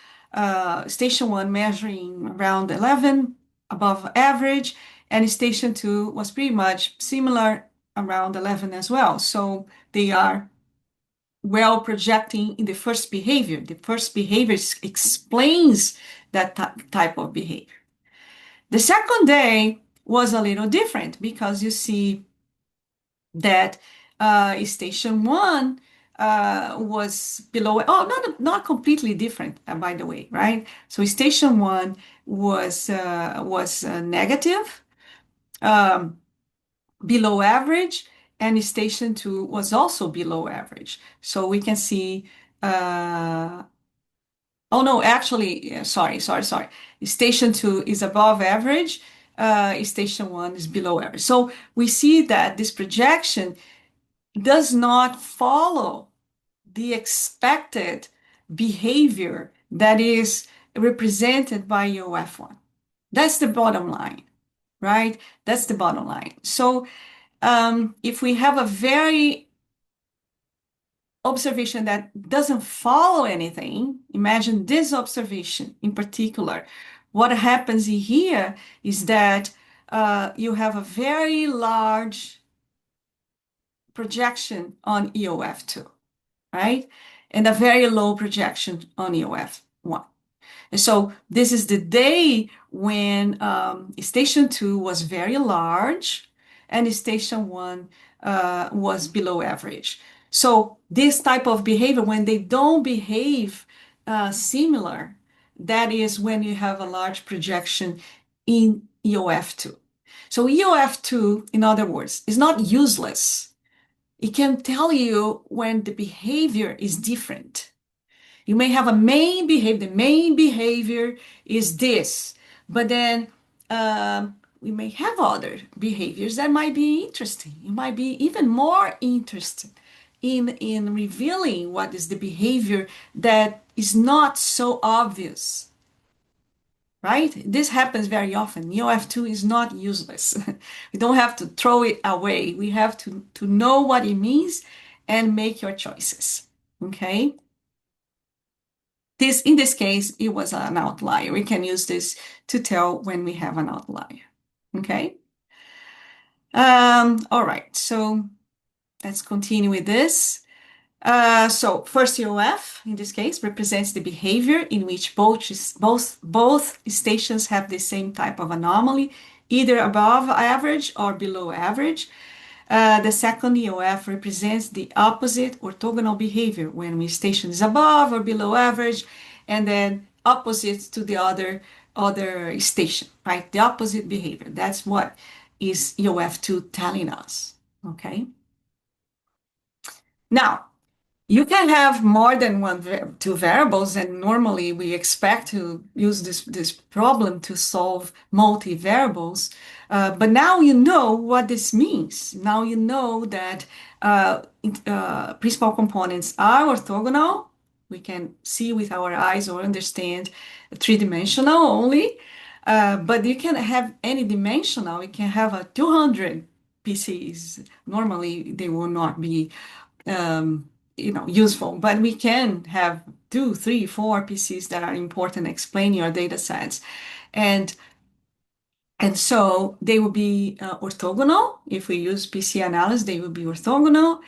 station 1 measuring around 11 above average, and station 2 was pretty much similar around 11 as well. So they are well projecting in the first behavior. The first behavior explains that type of behavior. The second day was a little different because you see that station 1 was below, not completely different, by the way, right? So station 1 was negative, below average, and station 2 was also below average. So we can see, oh no, actually, sorry. Station 2 is above average, station 1 is below average. So we see that this projection does not follow the expected behavior that is represented by UF1. That's the bottom line, right? That's the bottom line. So if we have a very observation that doesn't follow anything, imagine this observation in particular. What happens here is that you have a very large projection on EOF2, right? And a very low projection on EOF1. And so this is the day when station 2 was very large and station 1 was below average. So this type of behavior, when they don't behave similar, that is when you have a large projection in EOF2. So EOF2, in other words, is not useless. It can tell you when the behavior is different. You may have a main behavior. The main behavior is this, but then we may have other behaviors that might be interesting. You might be even more interested in revealing what is the behavior that is not so obvious, right? This happens very often. EOF2 is not useless. We don't have to throw it away. We have to know what it means and make your choices, okay? In this case, it was an outlier. We can use this to tell when we have an outlier, okay? All right, so let's continue with this. So first EOF, in this case, represents the behavior in which both stations have the same type of anomaly, either above average or below average. The second EOF represents the opposite orthogonal behavior when one station is above or below average, and then opposite to the other station, right? The opposite behavior. That's what is EOF2 telling us, okay? Now, you can have more than two variables, and normally we expect to use this problem to solve multi-variables. But now you know what this means. Now you know that principal components are orthogonal, We can see with our eyes or understand three-dimensional only. But you can have any dimensional. You can have a 200 PCs. Normally, they will not be um, useful, but we can have two, three, four PCs that are important explaining your data sets. And so they will be orthogonal. If we use PC analysis, they will be orthogonal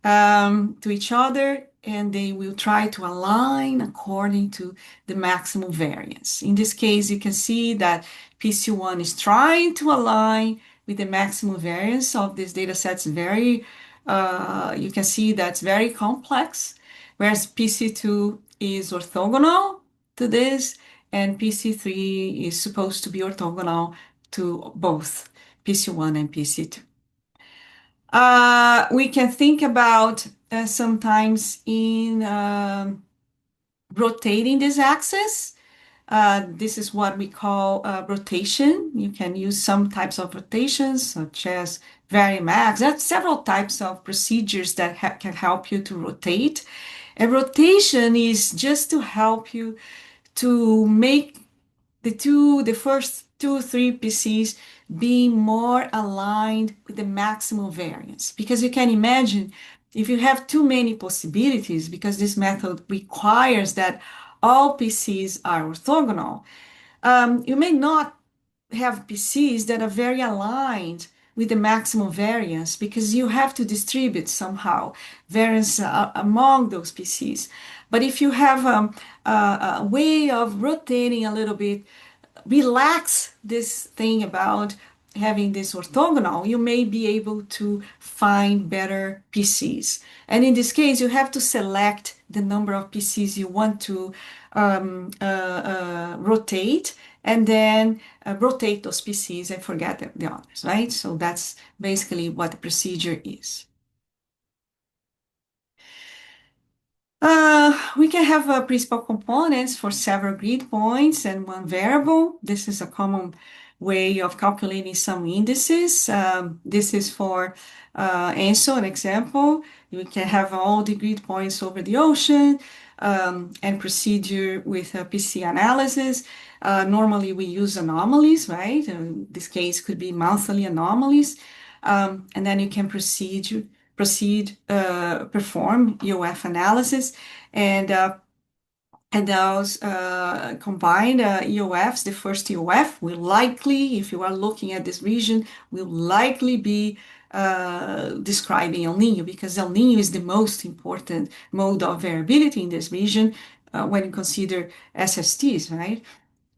to each other, and they will try to align according to the maximum variance. In this case, you can see that PC1 is trying to align with the maximum variance of this data sets. You can see that's very complex, whereas PC2 is orthogonal to this, and PC3 is supposed to be orthogonal to both PC1 and PC2. We can think about sometimes in rotating this axis. This is what we call rotation. You can use some types of rotations, such as varimax. There are several types of procedures that can help you to rotate. A rotation is just to help you to make the first two, three PCs being more aligned with the maximum variance. Because you can imagine if you have too many possibilities, because this method requires that all PCs are orthogonal, you may not have PCs that are very aligned with the maximum variance because you have to distribute somehow variance among those PCs. But if you have a way of rotating a little bit, relax this thing about having this orthogonal, you may be able to find better PCs. And in this case, you have to select the number of PCs you want to rotate, and then rotate those PCs and forget the others, right? So that's basically what the procedure is. We can have principal components for several grid points and one variable. This is a common way of calculating some indices. This is for ENSO, an example. You can have all the grid points over the ocean and procedure with PC analysis. Normally we use anomalies, right? In this case could be monthly anomalies. And then you can perform EOF analysis, and those combined EOFs, the first EOF will likely, if you are looking at this region, will likely be describing El Nino, because El Nino is the most important mode of variability in this region when you consider SSTs, right?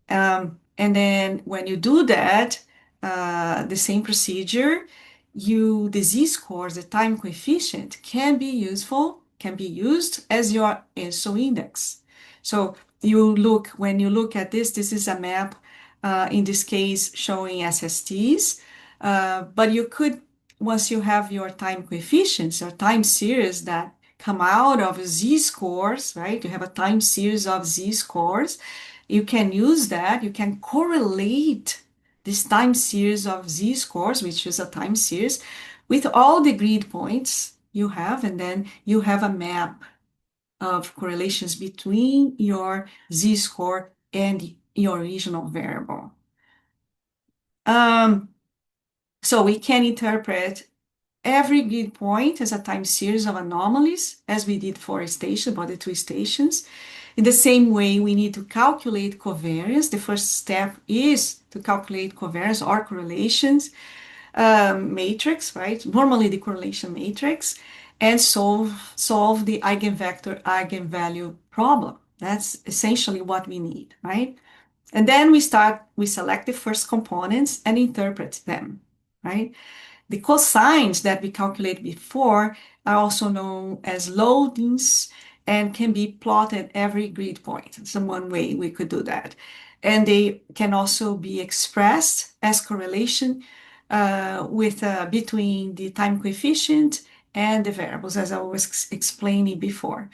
And then when you do that, the same procedure, the z-scores, the time coefficient, can be used as your ENSO index. So when you look at this is a map, in this case, showing SSTs, but you could, once you have your time coefficients or time series that come out of z-scores, right? You have a time series of z-scores. You can use that. You can correlate this time series of z-scores, which is a time series, with all the grid points you have, and then you have a map of correlations between your z-score and your original variable. So we can interpret every grid point as a time series of anomalies, as we did for a station, about the two stations. In the same way, we need to calculate covariance. The first step is to calculate covariance or correlations matrix, right? Normally the correlation matrix, and solve the eigenvector eigenvalue problem. That's essentially what we need, right? And then we select the first components and interpret them, right? The cosines that we calculated before are also known as loadings and can be plotted every grid point. It's one way we could do that. And they can also be expressed as correlation between the time coefficient and the variables, as I was explaining before.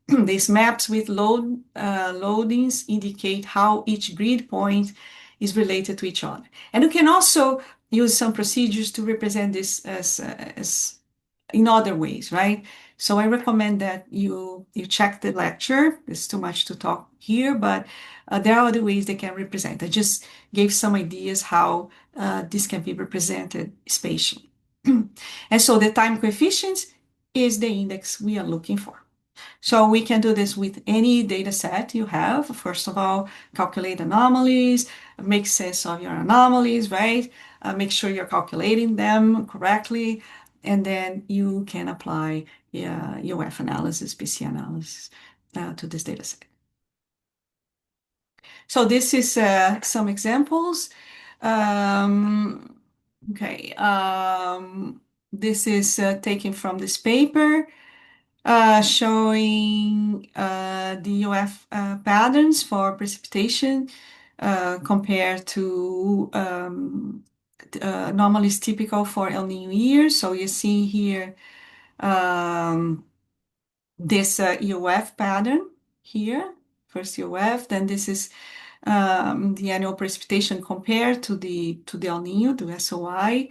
These maps with loadings indicate how each grid point is related to each other. And you can also use some procedures to represent this as in other ways, right? So I recommend that you check the lecture. It's too much to talk here, but there are other ways they can represent. I just gave some ideas how this can be represented spatially. And so the time coefficient is the index we are looking for. So we can do this with any data set you have. First of all, calculate anomalies, make sense of your anomalies, right? Make sure you're calculating them correctly, and then you can apply UF analysis, PC analysis to this data set. So this is some examples. Um, okay, this is taken from this paper showing the UF patterns for precipitation compared to anomalies typical for El Niño years. So you see here um, this UF pattern here, first UF, then this is the annual precipitation compared to the El Niño, the SOI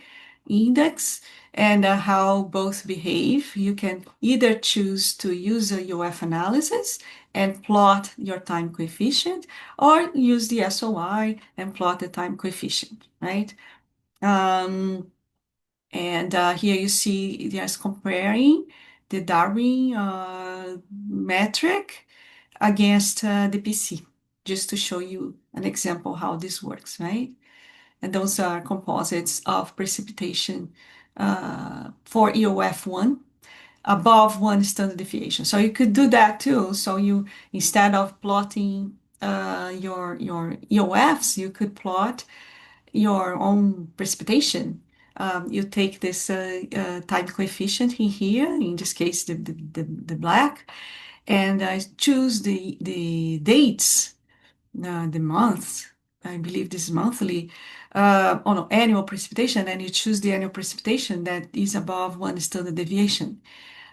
index, and how both behave. You can either choose to use a UF analysis and plot your time coefficient, or use the SOI and plot the time coefficient, right? And here you see just comparing the Darwin metric against the PC, just to show you an example how this works, right? And those are composites of precipitation for EOF1 above one standard deviation. So you could do that too. So you, instead of plotting your EOFs, you could plot your own precipitation. You take this time coefficient in here, in this case the black, and choose the dates, the months. I believe this is monthly, oh no, annual precipitation, and you choose the annual precipitation that is above one standard deviation.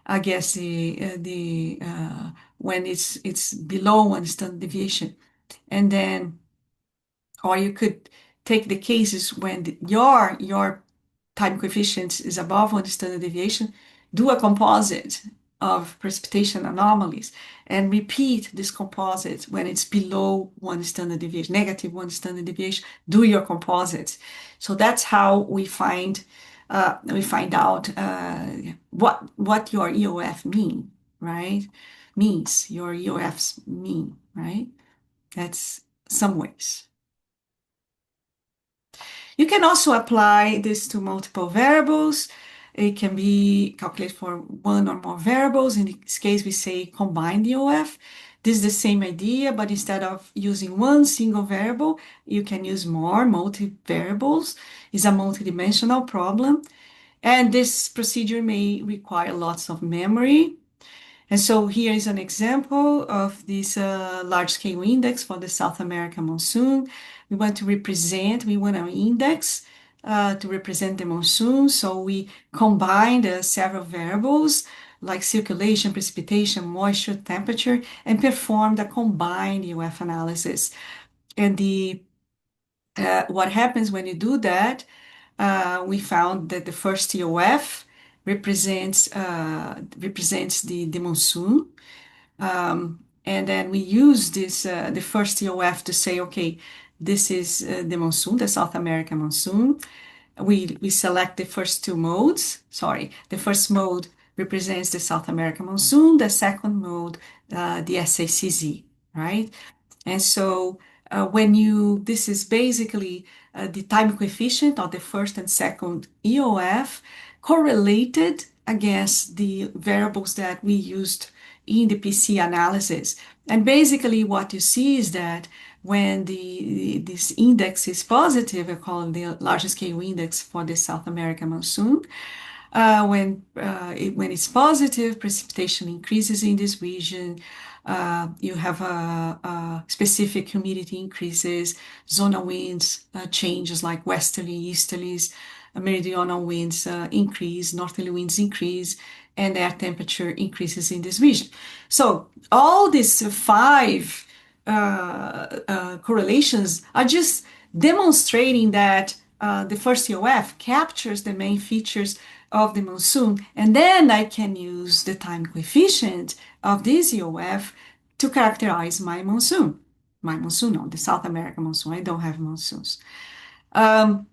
I guess the when it's below one standard deviation, and then, or you could take the cases when your time coefficient is above one standard deviation, do a composite of precipitation anomalies and repeat this composite when it's below one standard deviation, negative one standard deviation, do your composites. So that's how we find out what your EOF mean, right? Means your EOFs mean, right? That's some ways. You can also apply this to multiple variables. It can be calculated for one or more variables. In this case, we say combine the OF. This is the same idea, but instead of using one single variable, you can use more multi-variables. It's a multidimensional problem. And this procedure may require lots of memory. And so here is an example of this large-scale index for the South American monsoon. We want an index to represent the monsoon. So we combined several variables like circulation, precipitation, moisture, temperature, and performed a combined UF analysis. And what happens when you do that, we found that the first UF represents the monsoon. And then we use this the first EOF to say, okay, this is the monsoon, the South American monsoon. We select the first two modes. Sorry, the first mode represents the South American monsoon. The second mode, the SACZ, right? And so this is basically the time coefficient of the first and second EOF correlated against the variables that we used in the PC analysis. And basically what you see is that when this index is positive, I call it the largest scale index for the South American monsoon, when it's positive, precipitation increases in this region. You have specific humidity increases, zonal winds changes like westerly, easterlies, meridional winds increase, northerly winds increase, and air temperature increases in this region. So all these five correlations are just demonstrating that the first EOF captures the main features of the monsoon, and then I can use the time coefficient of this EOF to characterize my monsoon. My monsoon, no, the South American monsoon. I don't have monsoons. Um,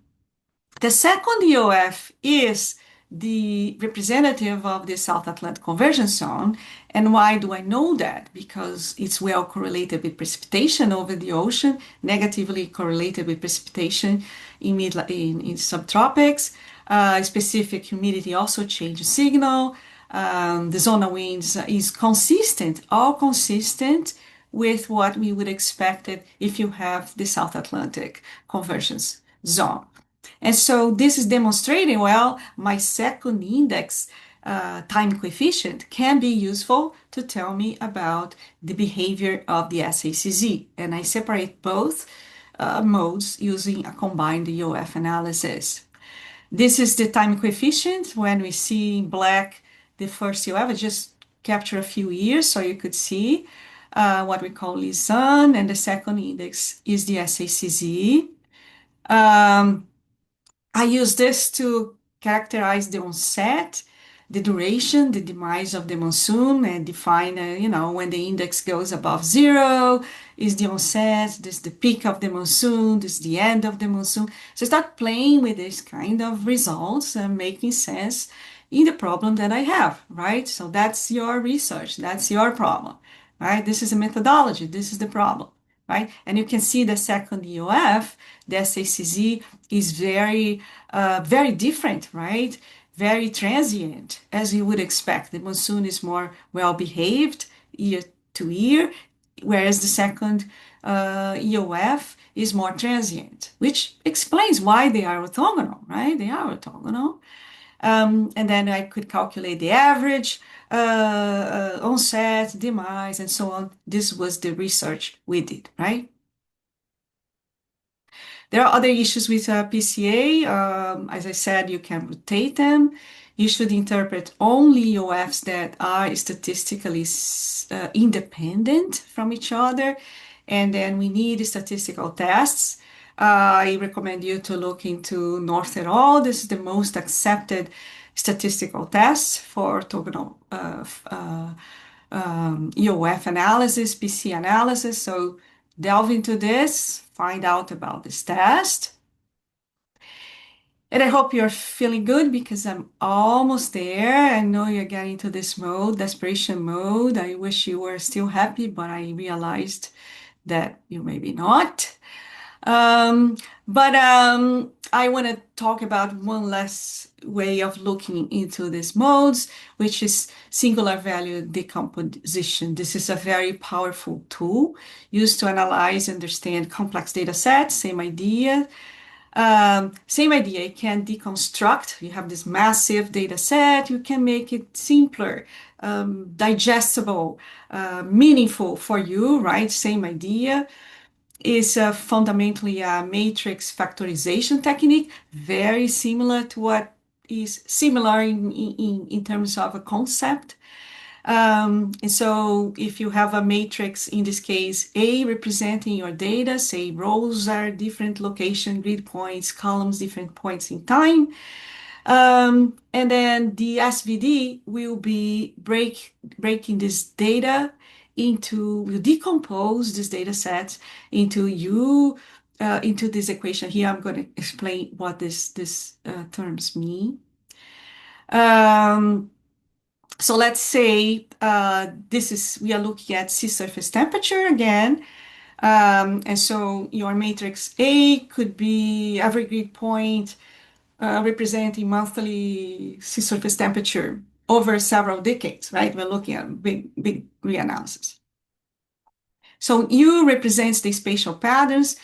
the second EOF is the representative of the South Atlantic Convergence Zone. And why do I know that? Because it's well correlated with precipitation over the ocean, negatively correlated with precipitation in subtropics. Specific humidity also changes signal. The zonal winds is consistent, all consistent with what we would expect it if you have the South Atlantic Convergence Zone. And so this is demonstrating, well, my second index time coefficient can be useful to tell me about the behavior of the SACZ. And I separate both modes using a combined EOF analysis. This is the time coefficient. When we see in black the first EOF, I just capture a few years so you could see what we call Lisan, and the second index is the SACZ. I use this to characterize the onset, the duration, the demise of the monsoon, and define, when the index goes above zero, is the onset, this is the peak of the monsoon, this is the end of the monsoon. So start playing with this kind of results and making sense in the problem that I have, right? So that's your research, that's your problem, right? This is a methodology, this is the problem, right? And you can see the second EOF, the SACZ, is very different, right? Very transient, as you would expect. The monsoon is more well behaved year to year, whereas the second EOF is more transient, which explains why they are orthogonal, right? They are orthogonal. And then I could calculate the average onset, demise, and so on. This was the research we did, right? There are other issues with PCA. As I said, you can rotate them. You should interpret only EOFs that are statistically independent from each other. And then we need statistical tests. I recommend you to look into North et al. This is the most accepted statistical test for orthogonal EOF analysis, PC analysis. So delve into this, find out about this test. And I hope you're feeling good because I'm almost there. I know you're getting to this mode, desperation mode. I wish you were still happy, but I realized that you maybe not. Um, but I want to talk about one last way of looking into these modes, which is singular value decomposition. This is a very powerful tool used to analyze and understand complex data sets, same idea. Same idea, you can deconstruct. You have this massive data set, you can make it simpler, digestible, meaningful for you, right? Same idea is fundamentally a matrix factorization technique, very similar to what is similar in terms of a concept. And so if you have a matrix, in this case, A representing your data, say rows are different location, grid points, columns, different points in time. And then the SVD will be breaking this data into, will decompose this data set into this equation here. I'm going to explain what this terms mean. So let's say we are looking at sea surface temperature again. And so your matrix A could be every grid point representing monthly sea surface temperature over several decades, right? We're looking at big reanalysis. So U represents the spatial patterns.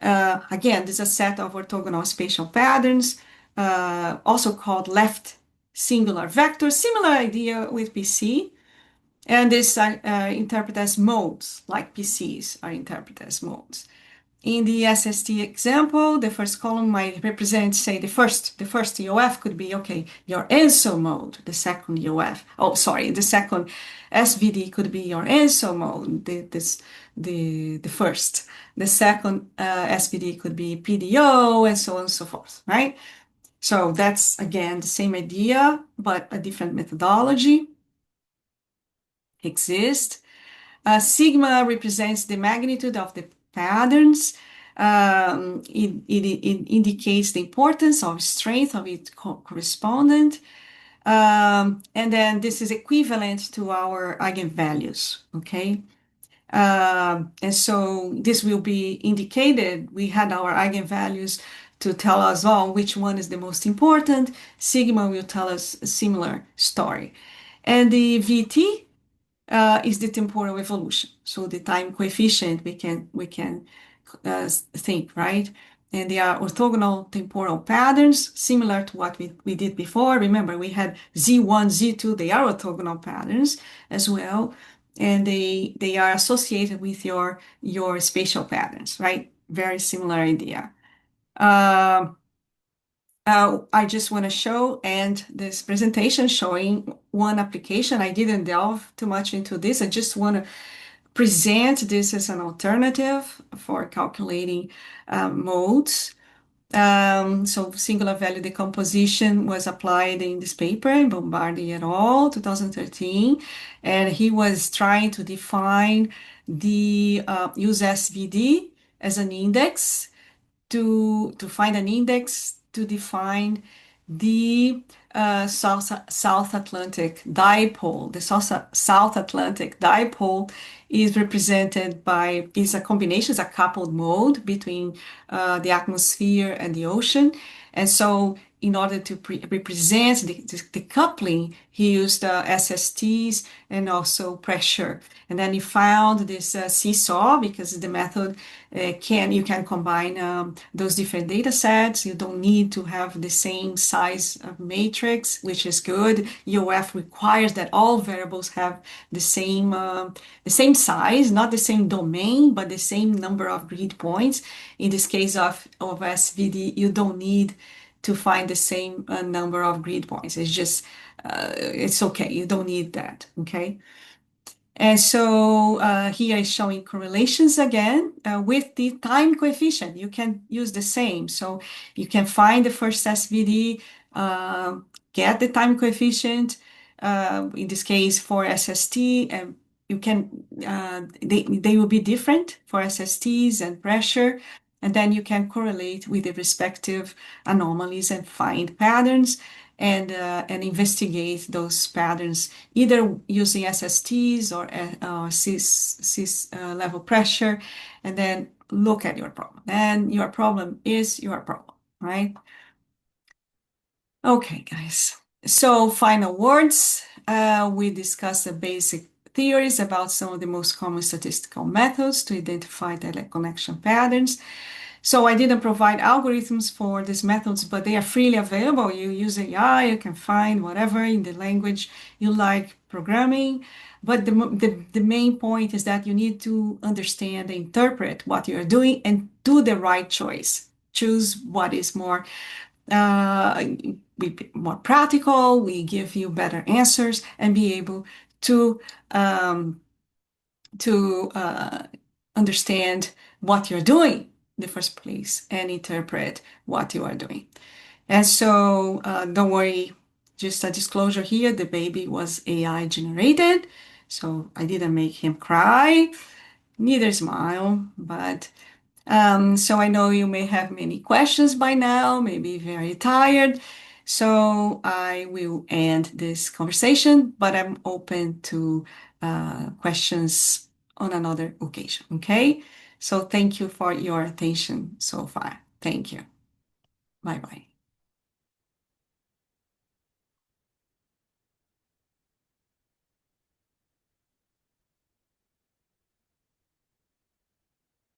Again, there's a set of orthogonal spatial patterns, also called left singular vector, similar idea with PC. And this interpreted as modes, like PCs are interpreted as modes. In the SST example, the first column might represent, say, the first EOF could be, okay, your ENSO mode. The second EOF, the second SVD could be your ENSO mode, the first. The second SVD could be PDO, and so on and so forth, right? So that's again the same idea, but a different methodology exists. Sigma represents the magnitude of the patterns. It indicates the importance of strength of its correspondent. And then this is equivalent to our eigenvalues, okay? And so this will be indicated. We had our eigenvalues to tell us, oh, which one is the most important. Sigma will tell us a similar story. And the VT is the temporal evolution. So the time coefficient we can think, right? And they are orthogonal temporal patterns, similar to what we did before. Remember, we had Z1, Z2, they are orthogonal patterns as well. And they are associated with your spatial patterns, right? Very similar idea. Um I just want to show and this presentation showing one application. I didn't delve too much into this. I just want to present this as an alternative for calculating modes. So singular value decomposition was applied in this paper in Bombardier et al. 2013, and he was trying to define the use SVD as an index to find an index to define the South Atlantic dipole. The South Atlantic dipole is represented by, is a combination, is a coupled mode between the atmosphere and the ocean. And so in order to represent the coupling, he used SSTs and also pressure. And then he found this seesaw because the method you can combine those different data sets. You don't need to have the same size of matrix, which is good. EOF requires that all variables have the same size, not the same domain, but the same number of grid points. In this case of SVD, you don't need to find the same number of grid points. It's just, it's okay. You don't need that, okay? And so here is showing correlations again with the time coefficient. You can use the same. So you can find the first SVD, get the time coefficient, in this case for SST, and you can, they will be different for SSTs and pressure. And then you can correlate with the respective anomalies and find patterns and investigate those patterns either using SSTs or cis level pressure, and then look at your problem. And your problem is your problem, right? Okay, guys. So final words. We discussed the basic theories about some of the most common statistical methods to identify direct connection patterns. So I didn't provide algorithms for these methods, but they are freely available. You use AI, you can find whatever in the language you like programming. But the main point is that you need to understand and interpret what you're doing and do the right choice. Choose what is uh, more practical, we give you better answers, and be able to um, to understand what you're doing in the first place and interpret what you are doing. And so don't worry, just a disclosure here, the baby was AI generated, so I didn't make him cry, neither smile, but so I know you may have many questions by now, maybe very tired. So I will end this conversation, but I'm open to questions on another occasion. Okay. So thank you for your attention so far. Thank you. Bye bye.